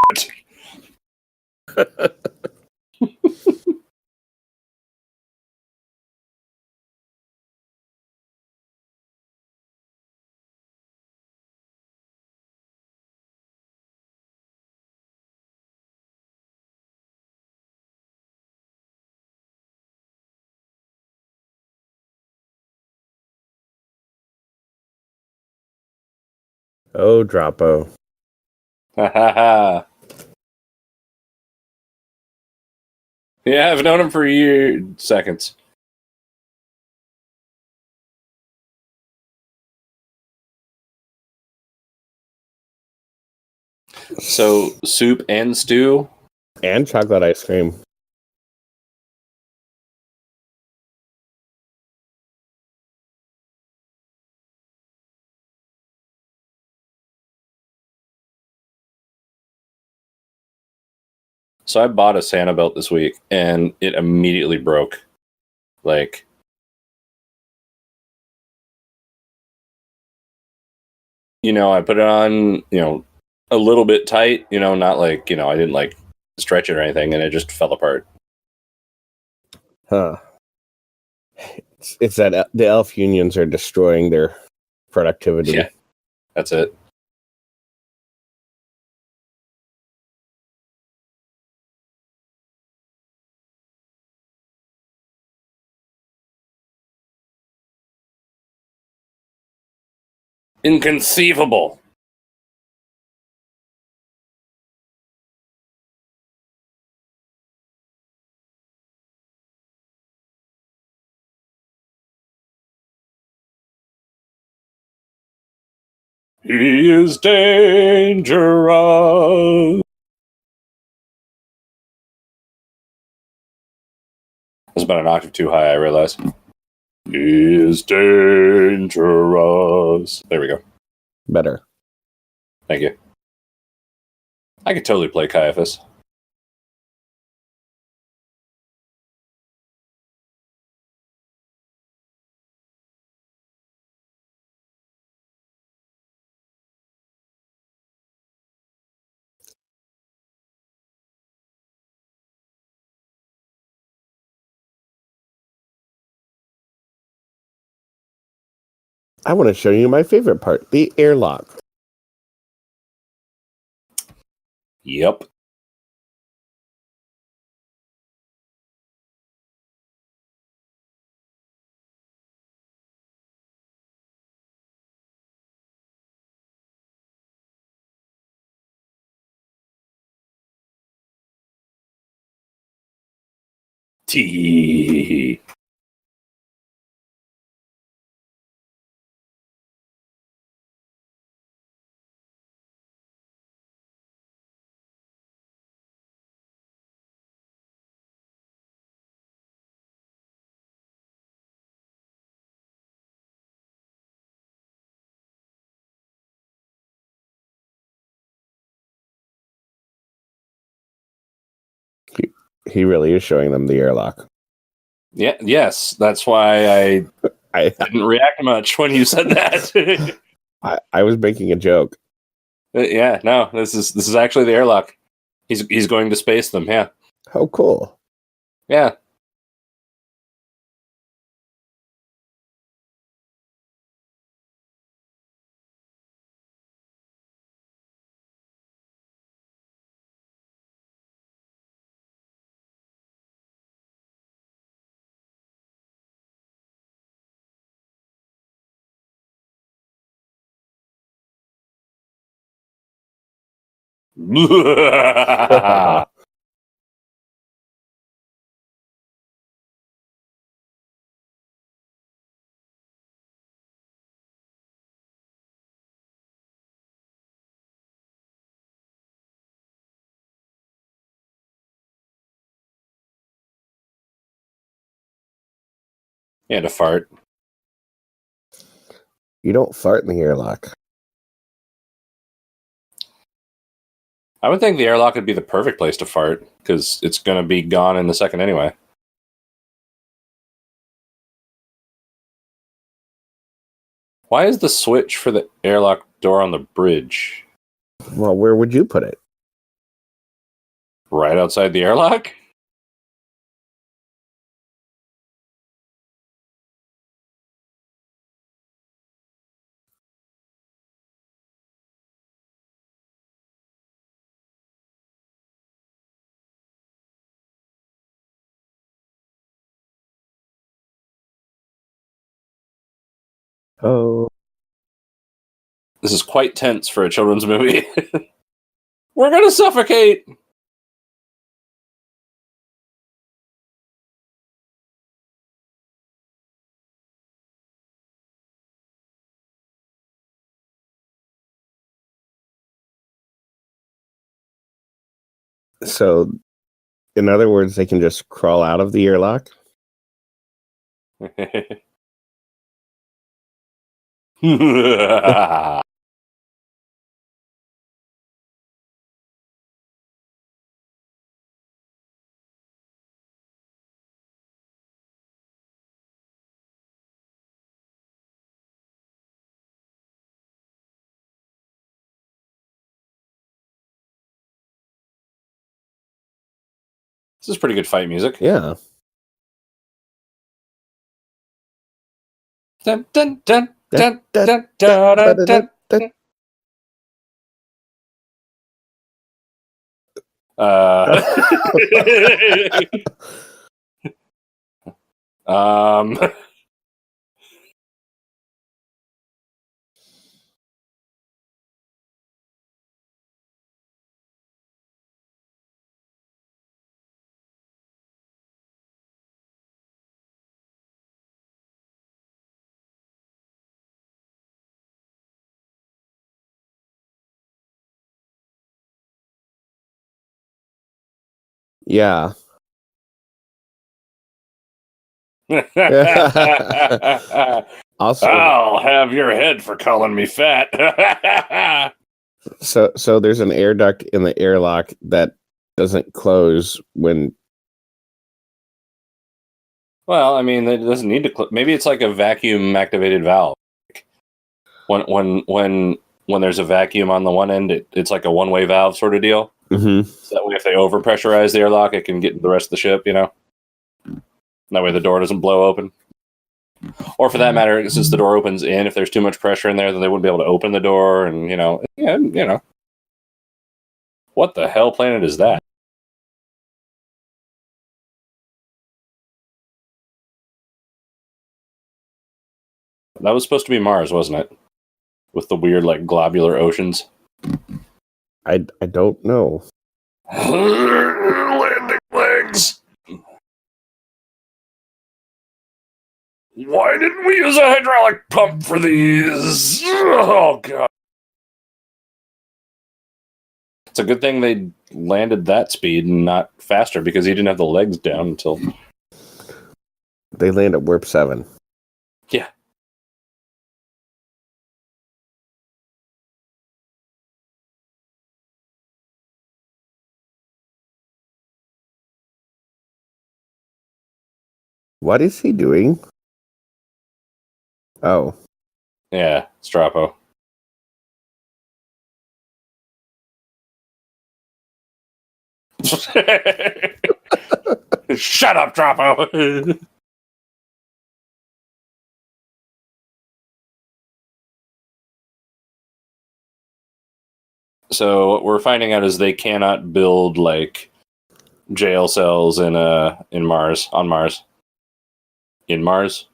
Oh, Droppo. Yeah, I've known him for years, seconds. So, soup and stew? And chocolate ice cream. So I bought a Santa belt this week, and it immediately broke. Like, I put it on, a little bit tight, not like, I didn't like stretch it or anything, and it just fell apart. Huh. It's that the elf unions are destroying their productivity. Yeah, that's it. Inconceivable. He is dangerous. That's about an octave too high, I realize. He is dangerous. There we go. Better. Thank you. I could totally play Caiaphas. I want to show you my favorite part, the airlock. Yep. Tee. He really is showing them the airlock. Yeah. Yes. That's why I didn't react much when you said that. I was making a joke. Yeah. No. This is actually the airlock. He's going to space them. Yeah. How cool. Yeah. And a fart. You don't fart in the airlock. I would think the airlock would be the perfect place to fart, because it's going to be gone in a second anyway. Why is the switch for the airlock door on the bridge? Well, where would you put it? Right outside the airlock? Oh. This is quite tense for a children's movie. We're going to suffocate! So, in other words, they can just crawl out of the airlock? This is pretty good fight music. Yeah. Dun, dun, dun, dun, dun, dun, dun, dun. Um, Yeah. Also, I'll have your head for calling me fat. so there's an air duct in the airlock that doesn't close when. Well, I mean, it doesn't need to. Maybe it's like a vacuum-activated valve. When there's a vacuum on the one end, it's like a one-way valve sort of deal. Mm-hmm. So that way, if they overpressurize the airlock, it can get into the rest of the ship. That way the door doesn't blow open. Or for that matter, since the door opens in, if there's too much pressure in there, then they wouldn't be able to open the door. And what the hell planet is that? That was supposed to be Mars, wasn't it? With the weird, like, globular oceans. I don't know. Landing legs. Why didn't we use a hydraulic pump for these? Oh, God. It's a good thing they landed that speed and not faster, because he didn't have the legs down until... They land at warp 7. Yeah. What is he doing? Oh. Yeah, Strapo. Shut up, Strapo! So what we're finding out is they cannot build, like, jail cells in Mars, on Mars. In Mars?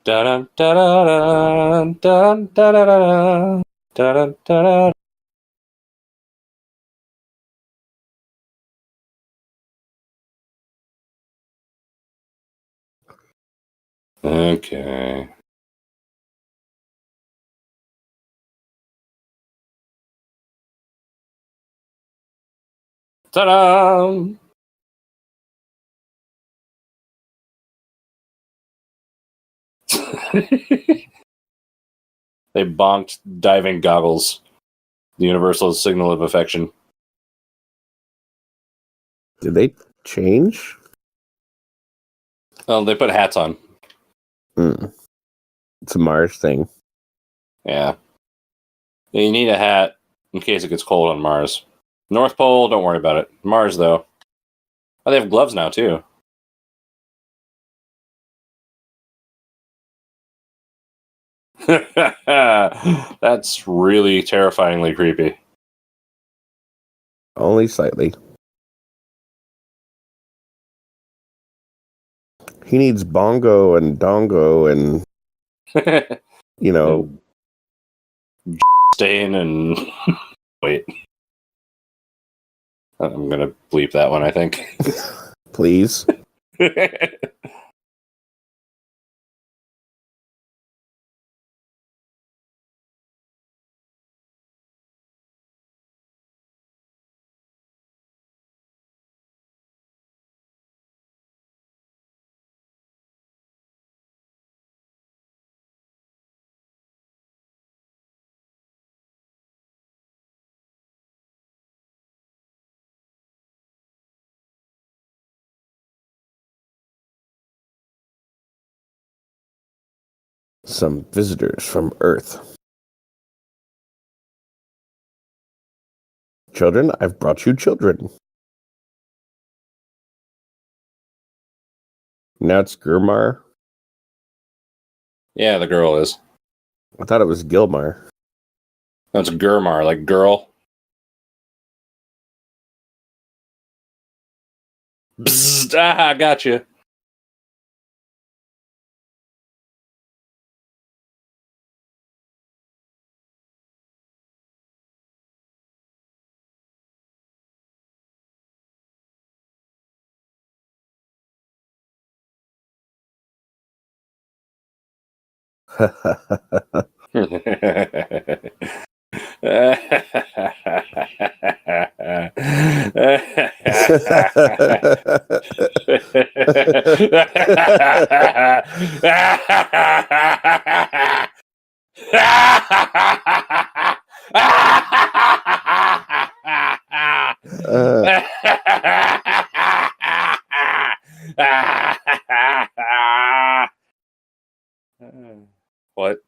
Dun dun dun dun dun dun dun dun. Okay. Ta-da! They bonked diving goggles. The universal signal of affection. Did they change? Oh, they put hats on. It's a Mars thing. Yeah. You need a hat in case it gets cold on Mars. North Pole, don't worry about it. Mars, though. Oh, they have gloves now, too. That's really terrifyingly creepy. Only slightly. He needs bongo and dongo and, you know. Stain and... Wait. I'm going to bleep that one, I think. Please. Some visitors from Earth. Children, I've brought you children. Now it's Gurmar. Yeah, the girl is. I thought it was Gilmar. That's Gurmar, like girl. Bzzzt, gotcha. What?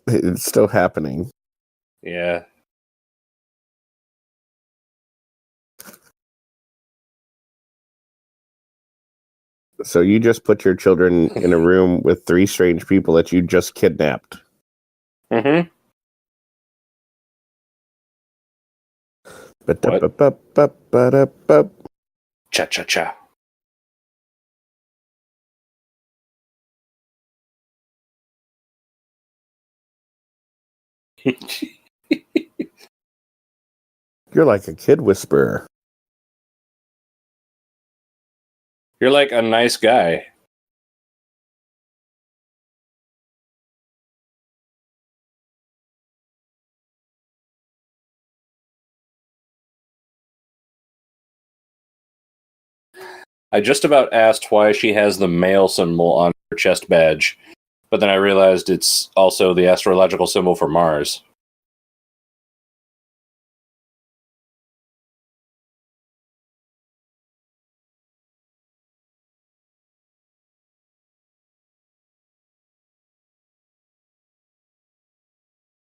It's still happening. Yeah. So you just put your children in a room with 3 strange people that you just kidnapped. Mm-hmm. What? Cha-cha-cha. You're like a kid whisperer. You're like a nice guy. I just about asked why she has the male symbol on her chest badge, but then I realized it's also the astrological symbol for Mars.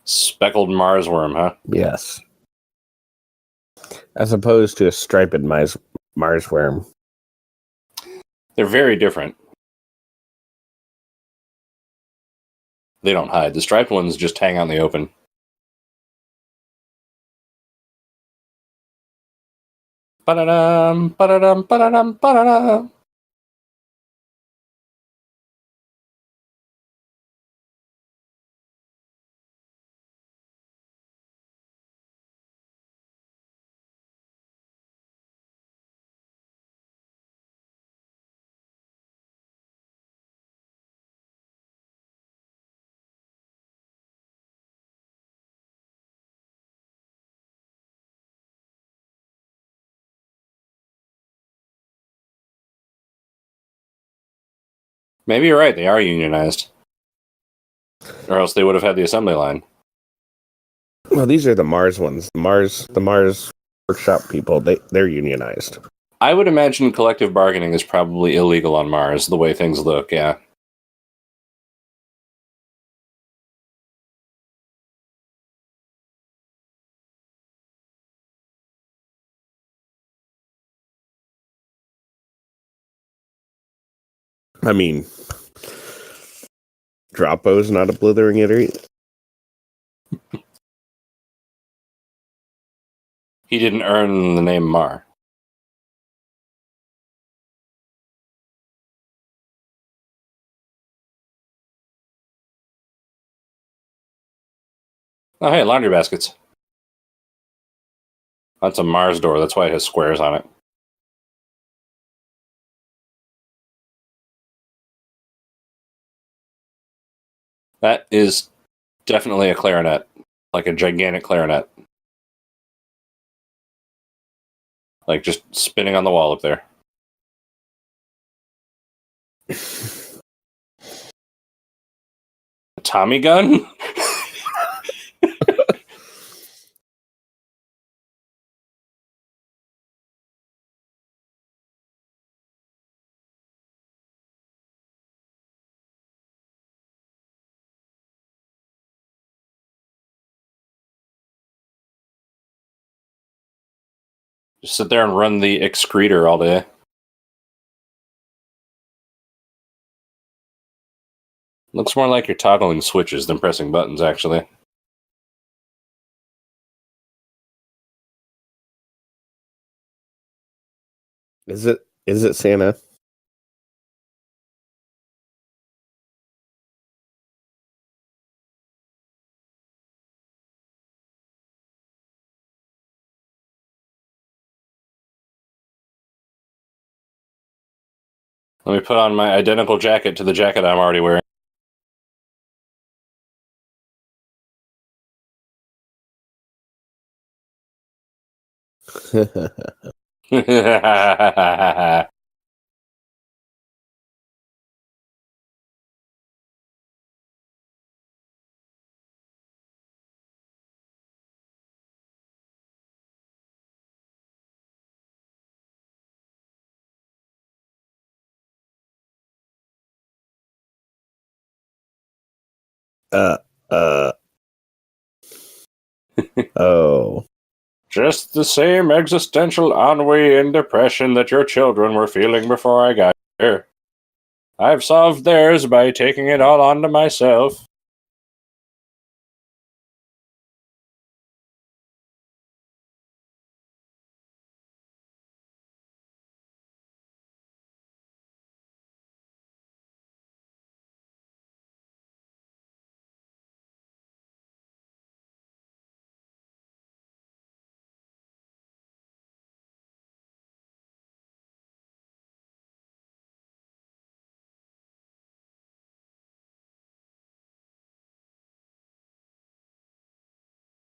Speckled Mars worm, huh? Yes. As opposed to a striped Mars worm. They're very different. They don't hide. The striped ones just hang out in the open. Ba-da-dum, ba-da-dum, ba-da-dum, ba-da-dum. Maybe you're right. They are unionized. Or else they would have had the assembly line. Well, these are the Mars ones. The Mars workshop people. They're unionized. I would imagine collective bargaining is probably illegal on Mars, the way things look, yeah. I mean, Droppo's not a blithering idiot. He didn't earn the name Mar. Oh, hey, laundry baskets. That's a Mars door. That's why it has squares on it. That is definitely a clarinet. Like a gigantic clarinet. Like just spinning on the wall up there. A Tommy gun? Just sit there and run the excreter all day. Looks more like you're toggling switches than pressing buttons, actually. Is it Santa? Let me put on my identical jacket to the jacket I'm already wearing. uh, uh. Oh. Just the same existential ennui and depression that your children were feeling before I got here. I've solved theirs by taking it all onto myself.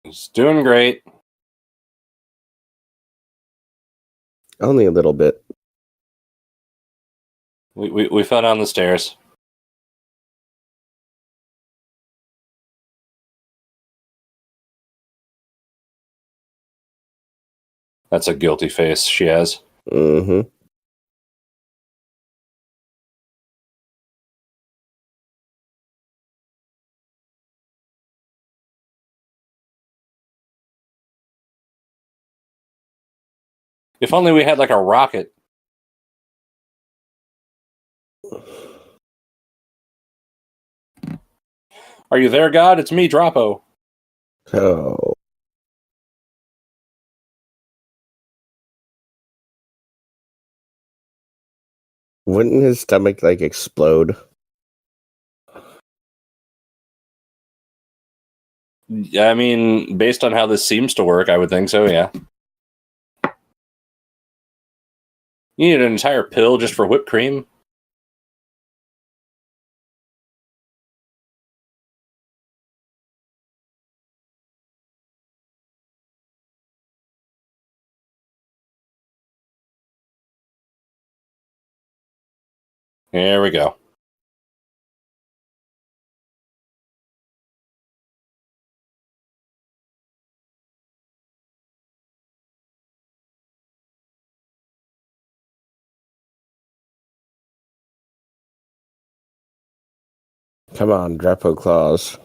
It's doing great. Only a little bit. We fell down the stairs. That's a guilty face she has. Mm-hmm. If only we had like a rocket. Are you there, God? It's me, Droppo. Oh. Wouldn't his stomach like explode? I mean, based on how this seems to work, I would think so, yeah. You need an entire pill just for whipped cream? There we go. Come on, Drapo Claus.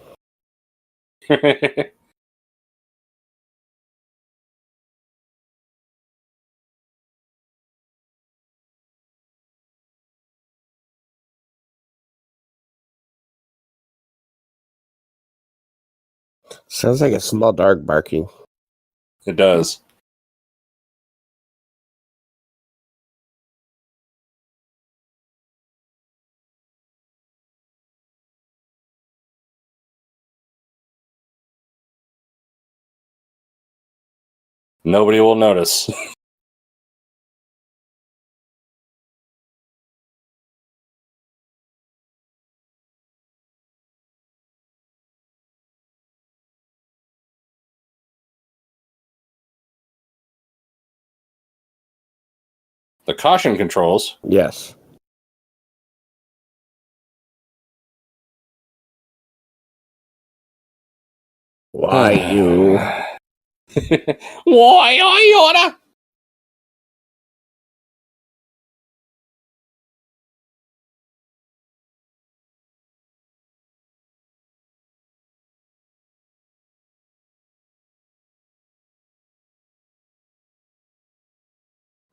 Sounds like a small dog barking. It does. Nobody will notice. The caution controls. Yes. Why you? Why I oughta?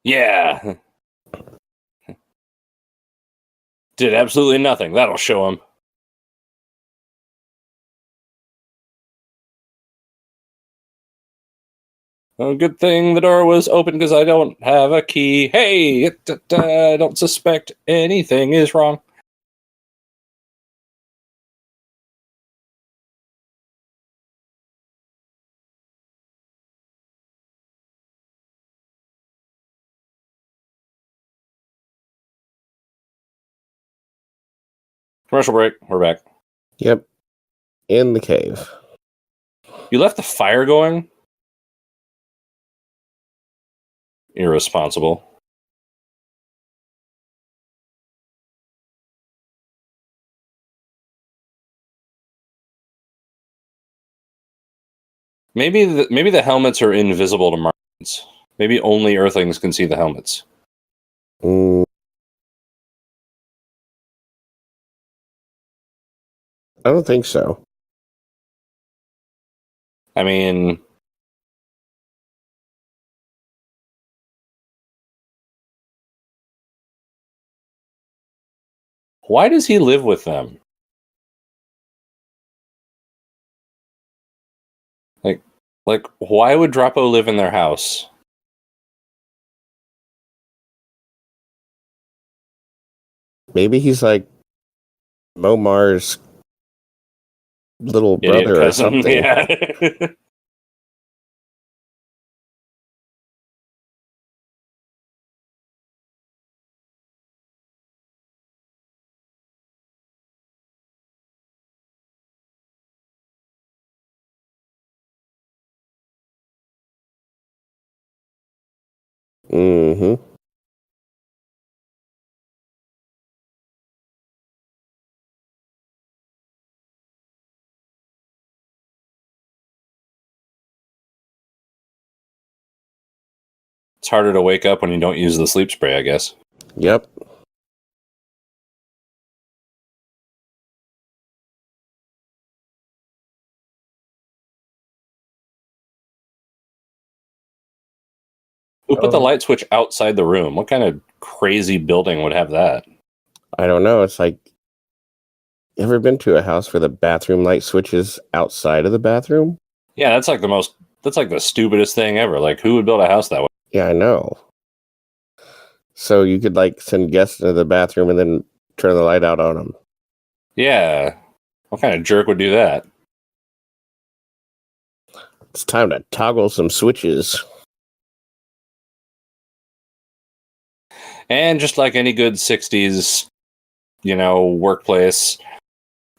Yeah. Did absolutely nothing. That'll show him. Oh, good thing the door was open because I don't have a key. Hey, I don't suspect anything is wrong. Commercial break. We're back. Yep. In the cave. You left the fire going? Irresponsible. Maybe the helmets are invisible to Martians. Maybe only Earthlings can see the helmets. I don't think so. I mean, why does he live with them? Like, why would Drapo live in their house? Maybe he's like Momar's little Idiot brother or cousin, something. yeah. Mm-hmm. It's harder to wake up when you don't use the sleep spray, I guess. Yep. Who put the light switch outside the room? What kind of crazy building would have that? I don't know. It's like, you ever been to a house where the bathroom light switches outside of the bathroom? Yeah, that's like the stupidest thing ever. Like, who would build a house that way? Yeah, I know. So you could like send guests into the bathroom and then turn the light out on them. Yeah. What kind of jerk would do that? It's time to toggle some switches. And just like any good 60s, workplace,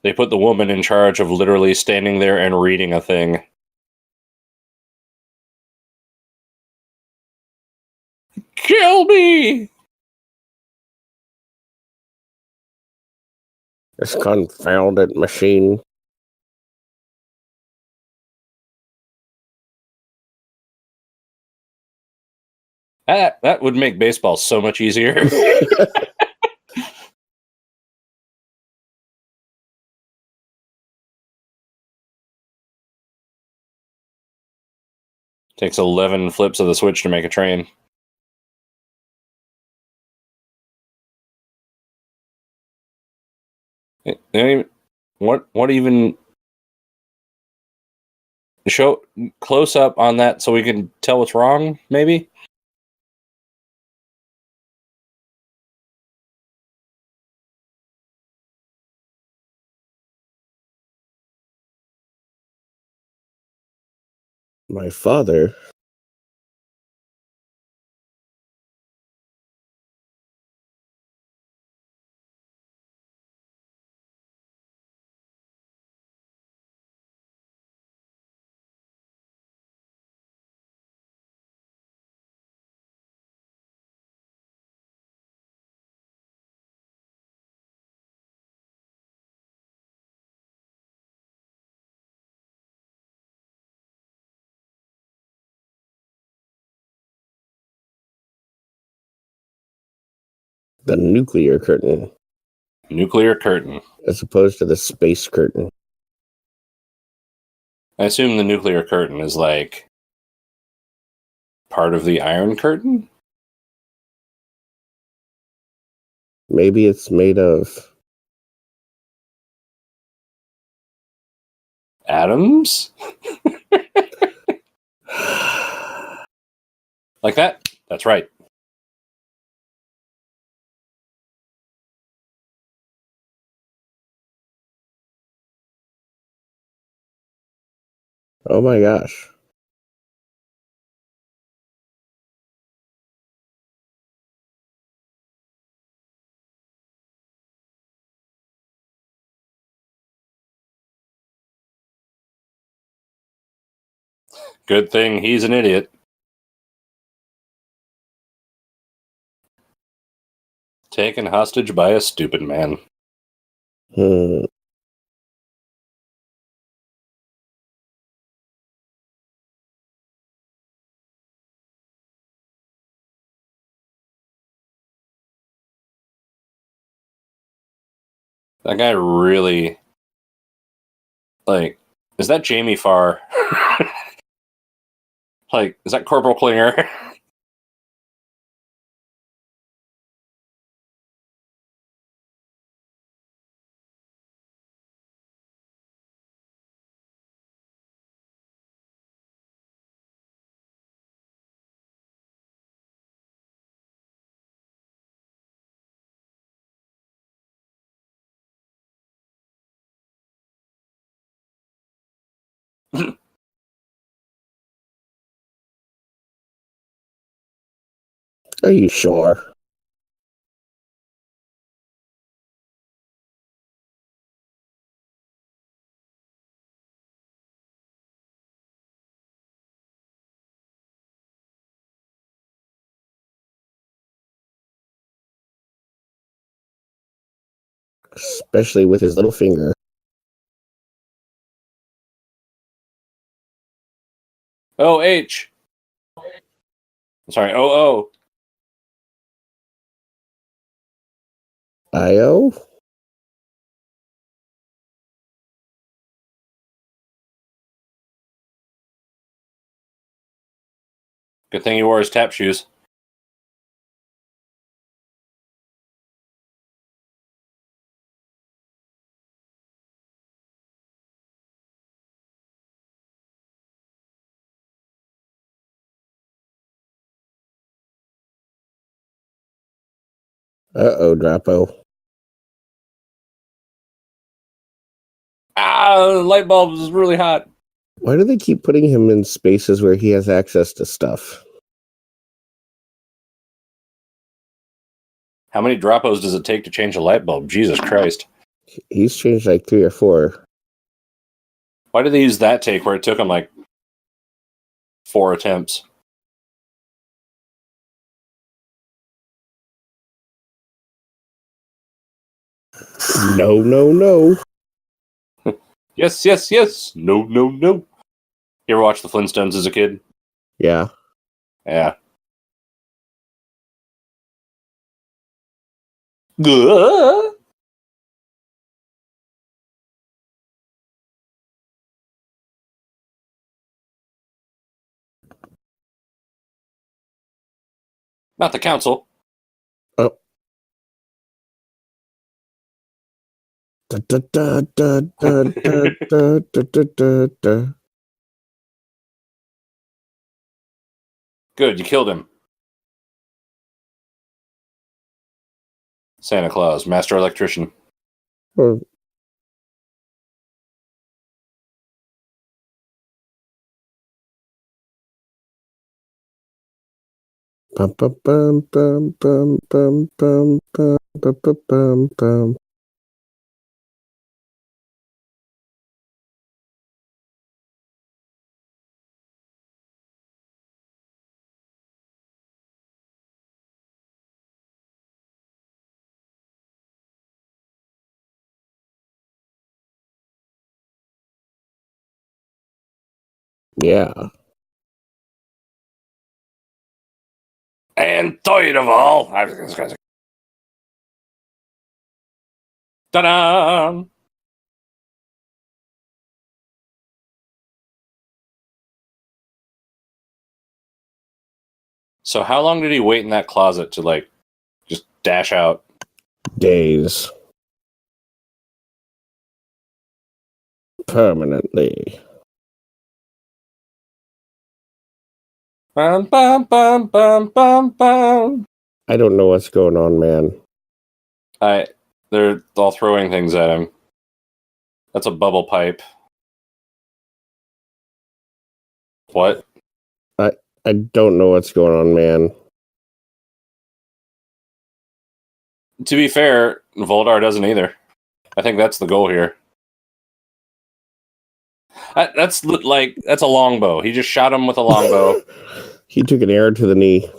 they put the woman in charge of literally standing there and reading a thing. Kill me! This confounded machine. That would make baseball so much easier. Takes 11 flips of the switch to make a train. What even... Show close up on that so we can tell what's wrong, maybe? My father. The nuclear curtain. Nuclear curtain. As opposed to the space curtain. I assume the nuclear curtain is like part of the Iron Curtain? Maybe it's made of atoms? Like that? That's right. Oh my gosh. Good thing he's an idiot. Taken hostage by a stupid man. That guy really... Like, is that Jamie Farr? Like, is that Corporal Klinger? Are you sure? Especially with his little finger. O-H. Sorry, O-O. I-O? Good thing he wore his tap shoes. Uh-oh, Drapo. The light bulb is really hot. Why do they keep putting him in spaces where he has access to stuff? How many Dropos does it take to change a light bulb? Jesus Christ. He's changed like 3 or 4. Why did they use that take where it took him like 4 attempts? No, no, no. Yes, yes, yes. No, no, no. You ever watch the Flintstones as a kid? Yeah. Yeah. Ugh. Not the council. Oh. Da, da, da, da, da, da, da, da, da, da. Good, you killed him. Santa Claus, master electrician. Oh. Bum, bum, bum, bum, bum, bum, bum, bum, bum, bum, bum, bum. Yeah. And third of all, ta-da! So how long did he wait in that closet to, like, just dash out? Days. Permanently. Bum, bum, bum, bum, bum, bum. I don't know what's going on, man. They're all throwing things at him. That's a bubble pipe. What? I don't know what's going on, man. To be fair, Voldar doesn't either. I think that's the goal here. That's a longbow. He just shot him with a longbow. He took an arrow to the knee.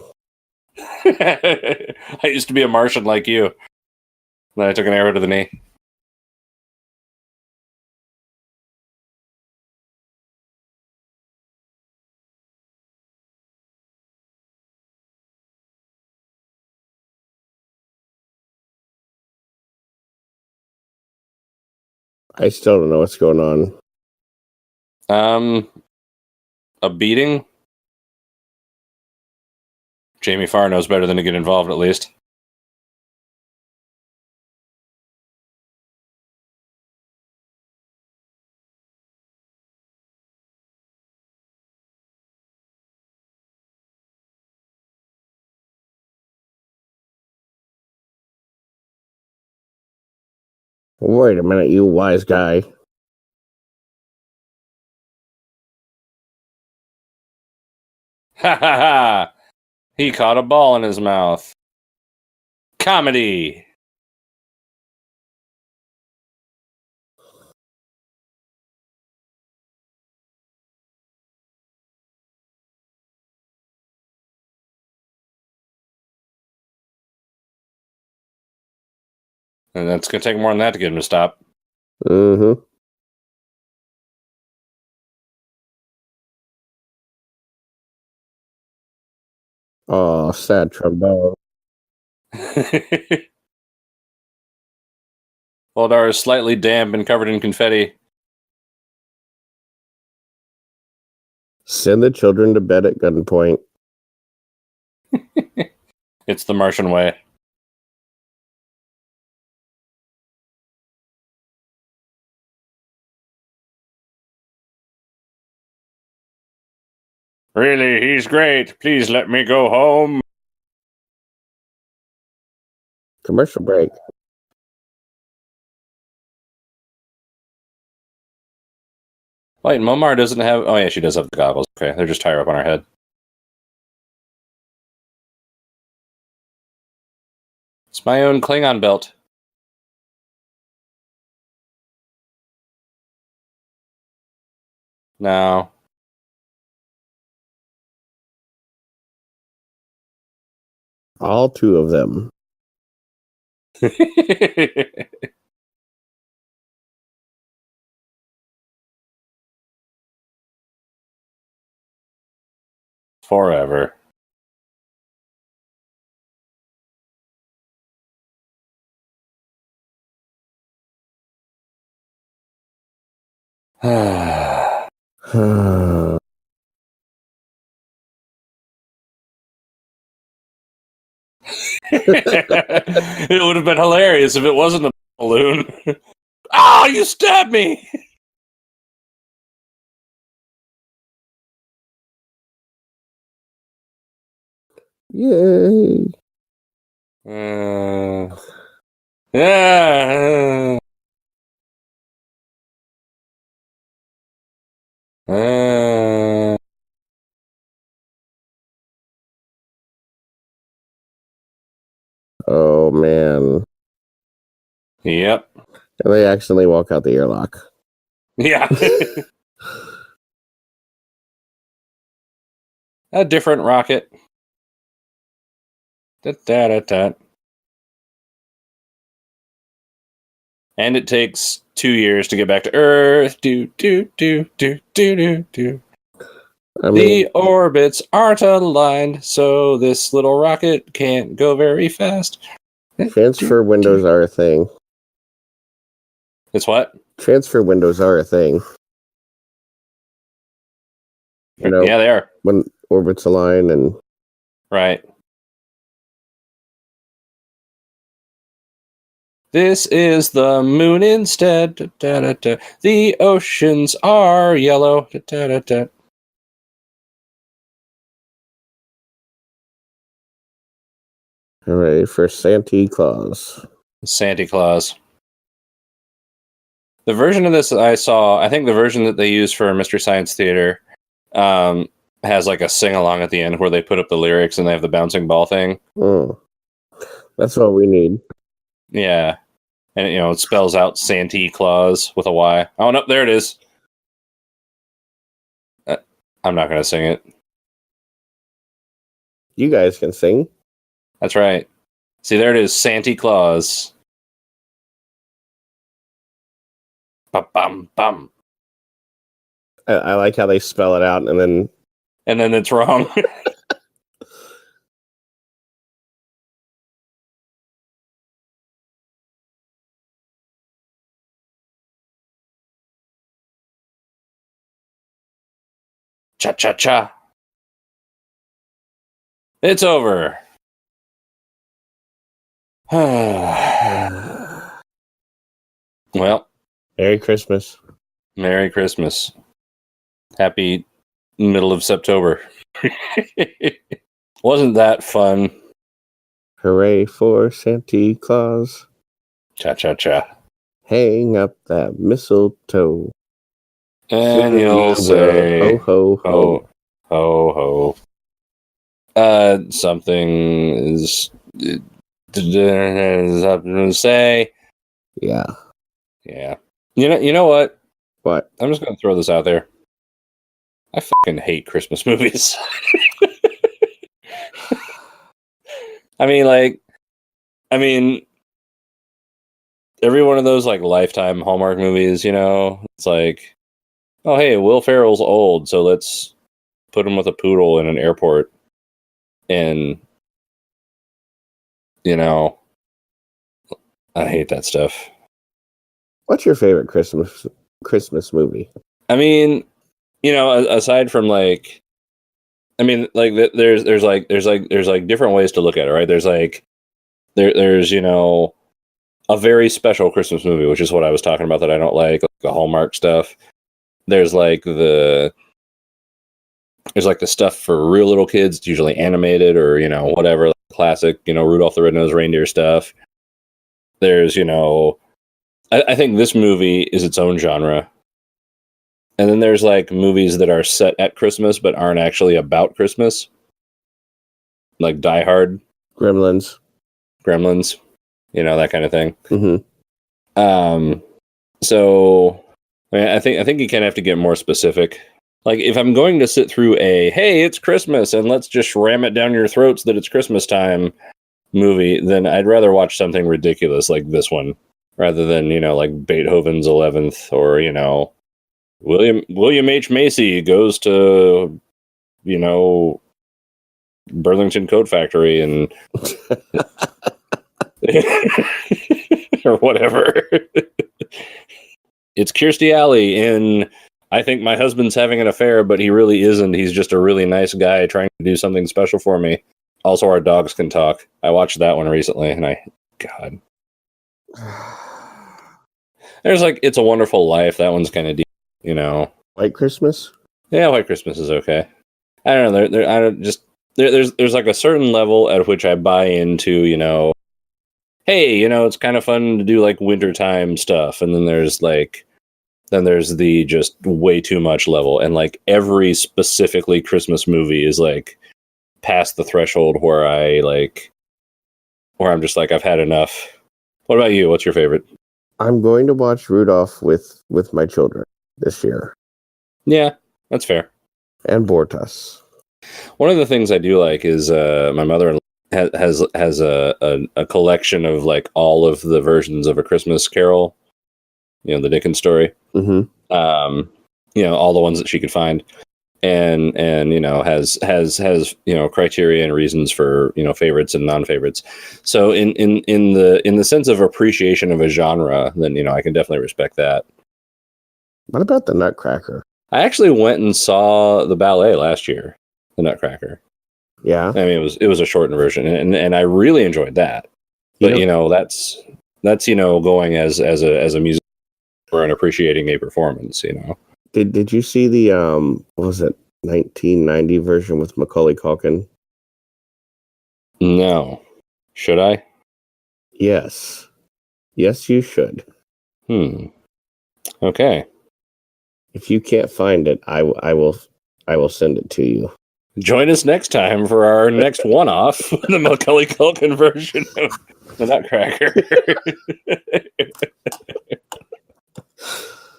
I used to be a Martian like you. Then I took an arrow to the knee. I still don't know what's going on. A beating? Jamie Farr knows better than to get involved, at least. Wait a minute, you wise guy. Ha ha ha! He caught a ball in his mouth. Comedy! And that's going to take more than that to get him to stop. Mm-hmm. Oh, sad trombone. Voldar is slightly damp and covered in confetti. Send the children to bed at gunpoint. It's the Martian way. Really, he's great. Please let me go home. Commercial break. Wait, Momar doesn't have... Oh, yeah, she does have the goggles. Okay, they're just higher up on her head. It's my own Klingon belt. No. All two of them. Forever. It would have been hilarious if it wasn't a balloon. Ah, you stabbed me! Yay! Yeah. Oh man! Yep. And they accidentally walk out the airlock. Yeah. A different rocket. Da-da-da-da. And it takes 2 years to get back to Earth. Do, do, do, do, do, do, do. The orbits aren't aligned, so this little rocket can't go very fast. Transfer windows are a thing. It's what? Transfer windows are a thing. You know, yeah, they are. When orbits align and... Right. This is the moon instead. Da-da-da-da. The oceans are yellow. Da-da-da-da. Hooray for Santa Claus. Santa Claus. The version of this I saw, I think the version that they use for Mystery Science Theater has like a sing-along at the end where they put up the lyrics and they have the bouncing ball thing. That's what we need. Yeah. And, it spells out Santa Claus with a Y. Oh, no, there it is. I'm not going to sing it. You guys can sing. That's right. See, there it is, Santa Claus. Ba-bum-bum. I like how they spell it out and then it's wrong. Cha-cha-cha. It's over. Well. Merry Christmas. Merry Christmas. Happy middle of September. Wasn't that fun? Hooray for Santa Claus. Cha-cha-cha. Hang up that mistletoe. And you'll say, ho, ho, ho. Ho, ho. Something is up to say. Yeah. Yeah. You know what? What? I'm just going to throw this out there. I fucking hate Christmas movies. I mean, every one of those like Lifetime Hallmark movies, it's like, oh, hey, Will Ferrell's old, so let's put him with a poodle in an airport. And, I hate that stuff. What's your favorite Christmas movie? I mean, aside from like, there's different ways to look at it, right? There's a very special Christmas movie, which is what I was talking about that I don't like the Hallmark stuff. There's the stuff for real little kids. It's usually animated or, whatever, like classic, Rudolph the Red-Nosed Reindeer stuff. There's, I think this movie is its own genre. And then there's like movies that are set at Christmas but aren't actually about Christmas. Like Die Hard. Gremlins. That kind of thing. Mm-hmm. So I think you kind of have to get more specific. Like if I'm going to sit through hey, it's Christmas and let's just ram it down your throats that it's Christmas time movie, then I'd rather watch something ridiculous like this one rather than, like Beethoven's 11th or, William H. Macy goes to, Burlington Coat Factory and or whatever. It's Kirstie Alley in I think my husband's having an affair, but he really isn't. He's just a really nice guy trying to do something special for me. Also, Our Dogs Can Talk. I watched that one recently, and God. There's like It's a Wonderful Life. That one's kind of deep, you know. White Christmas? Yeah, White Christmas is okay. I don't know. There's like a certain level at which I buy into, you know, hey, you know, it's kind of fun to do like wintertime stuff, and then there's the just way too much level, and like every specifically Christmas movie is like past the threshold where I'm just like, I've had enough. What about you? What's your favorite? I'm going to watch Rudolph with my children this year. Yeah, that's fair. And Bortas. One of the things I do like is my mother has a collection of like all of the versions of A Christmas Carol, you know, the Dickens story. Mm-hmm. You know, all the ones that she could find, and you know, has you know, criteria and reasons for, you know, favorites and non-favorites. So in the sense of appreciation of a genre, then, you know, I can definitely respect that. What about the Nutcracker? I actually went and saw the ballet last year, the Nutcracker. Yeah, I mean, it was a shortened version, and I really enjoyed that. But you know, that's you know, going as a musician and appreciating a performance. You know, did you see the what was it, 1990 version with Macaulay Culkin? No, should I? Yes, you should. Okay. If you can't find it, I will send it to you. Join us next time for our next one-off, the Macaulay Culkin version of the Nutcracker.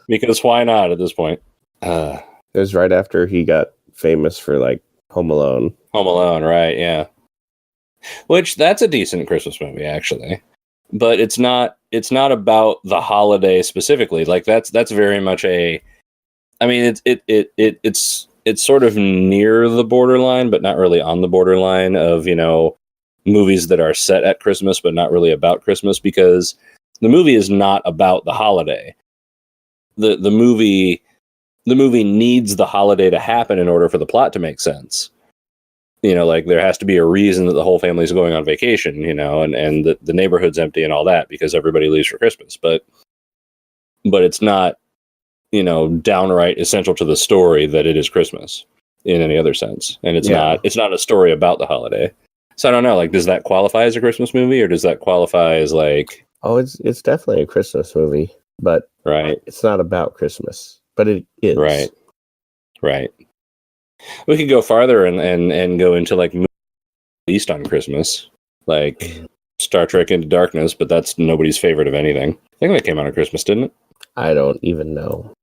Because why not at this point? It was right after he got famous for like Home Alone. Home Alone, right? Yeah. Which, that's a decent Christmas movie, actually. But it's not about the holiday specifically. Like that's very much a. I mean, it's sort of near the borderline, but not really on the borderline of, you know, movies that are set at Christmas but not really about Christmas, because the movie is not about the holiday. The movie needs the holiday to happen in order for the plot to make sense. You know, like there has to be a reason that the whole family's going on vacation, you know, and the neighborhood's empty and all that because everybody leaves for Christmas. But it's not, you know, downright essential to the story that it is Christmas in any other sense. And it's not a story about the holiday. So I don't know, like, does that qualify as a Christmas movie, or does that qualify as like... Oh, it's definitely a Christmas movie, but right. It's not about Christmas, but it is. Right. We could go farther and go into like movies released on Christmas, like Star Trek Into Darkness, but that's nobody's favorite of anything. I think that came out on Christmas, didn't it? I don't even know.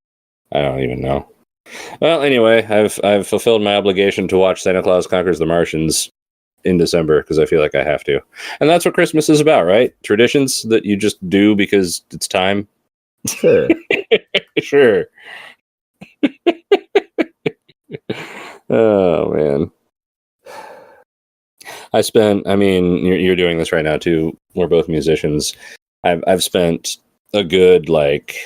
Well, anyway, I've fulfilled my obligation to watch Santa Claus Conquers the Martians in December because I feel like I have to. And that's what Christmas is about, right? Traditions that you just do because it's time. Sure. Sure. Oh, man. I mean, you're doing this right now too. We're both musicians. I've spent a good, like,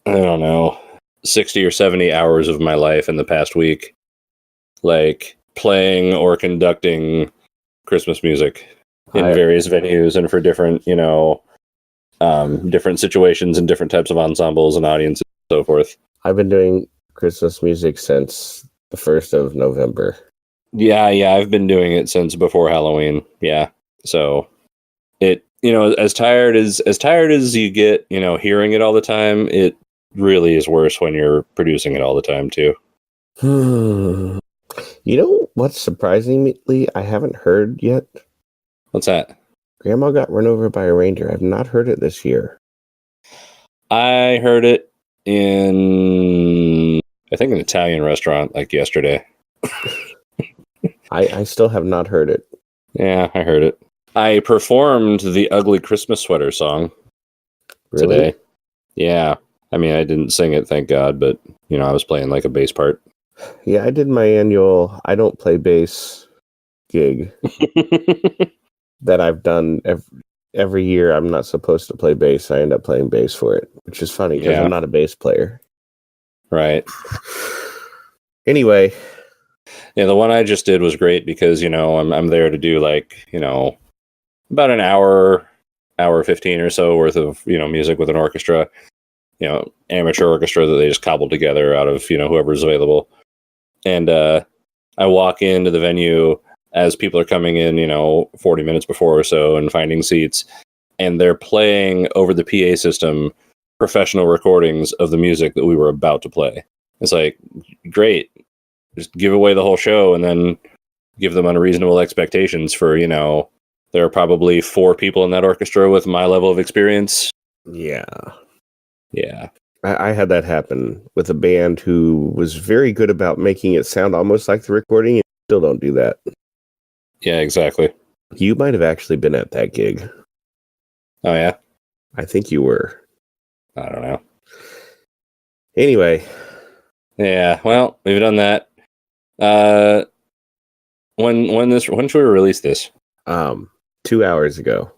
I don't know, 60 or 70 hours of my life in the past week, like, playing or conducting Christmas music in various venues and for different, you know, different situations and different types of ensembles and audiences and so forth. I've been doing Christmas music since the 1st of November. Yeah, I've been doing it since before Halloween. Yeah. So it, you know, as tired as you get, you know, hearing it all the time, it really is worse when you're producing it all the time too. You know what's surprisingly I haven't heard yet? What's that? Grandma Got Run Over by a Reindeer. I've not heard it this year. I heard it in, I think, an Italian restaurant like yesterday. I still have not heard it. Yeah, I heard it. I performed the Ugly Christmas Sweater song today. Yeah. I mean, I didn't sing it, thank God, but, you know, I was playing like a bass part. Yeah, I did my annual I don't play bass gig that I've done every year. I'm not supposed to play bass. I end up playing bass for it, which is funny because I'm not a bass player. Right. Anyway, Yeah, the one I just did was great because, I'm there to do like, about an hour 15 or so worth of, music with an orchestra, amateur orchestra that they just cobbled together out of, whoever's available. And I walk into the venue as people are coming in, 40 minutes before or so and finding seats, and they're playing over the PA system professional recordings of the music that we were about to play. It's like, great. Just give away the whole show and then give them unreasonable expectations for, there are probably 4 people in that orchestra with my level of experience. Yeah. Yeah. I had that happen with a band who was very good about making it sound almost like the recording, and still don't do that. Yeah, exactly. You might have actually been at that gig. Oh, yeah? I think you were. I don't know. Anyway. Yeah, well, we've done that. When should we release this? 2 hours ago.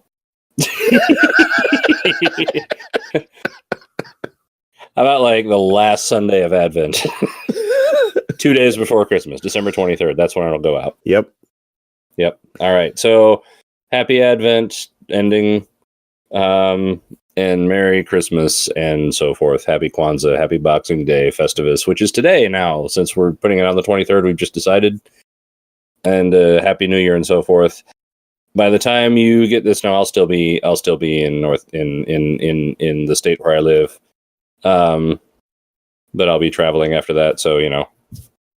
How about like the last Sunday of Advent? 2 days before Christmas, December 23rd. That's when it'll go out. Yep. All right. So happy Advent ending, and Merry Christmas and so forth. Happy Kwanzaa, Happy Boxing Day, Festivus, which is today now. Since we're putting it on the 23rd, we've just decided. And Happy New Year and so forth. By the time you get this, now I'll still be in in the state where I live. But I'll be traveling after that, so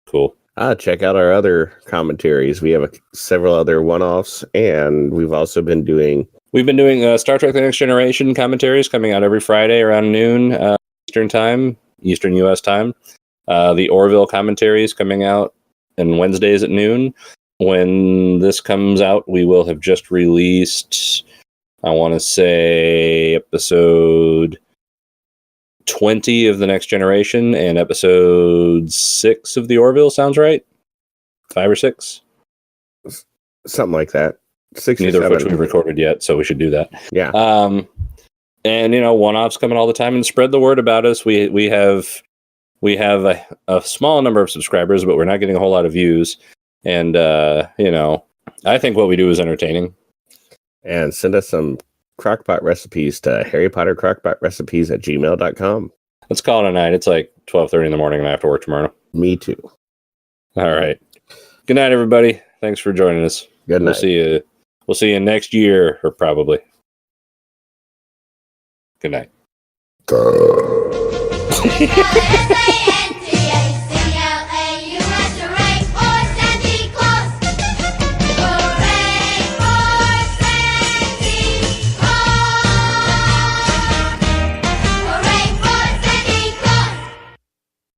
cool. Check out our other commentaries. We have several other one-offs, and we've also been doing Star Trek: The Next Generation commentaries coming out every Friday around noon Eastern U.S. time. The Orville commentaries coming out on Wednesdays at noon. When this comes out, we will have just released, I want to say, episode 20 of The Next Generation and episode 6 of the Orville. Sounds right? 5 or 6? Something like that. 6 Neither or 7. of which we've recorded yet, so we should do that. Yeah. And one-offs coming all the time, and spread the word about us. We have a small number of subscribers, but we're not getting a whole lot of views. And I think what we do is entertaining. And send us some crockpot recipes to harrypottercrockpotrecipes@gmail.com. Let's call it a night. It's like 12:30 in the morning, and I have to work tomorrow. Me too. All right. Good night, everybody. Thanks for joining us. Good night. We'll see you next year, or probably. Good night.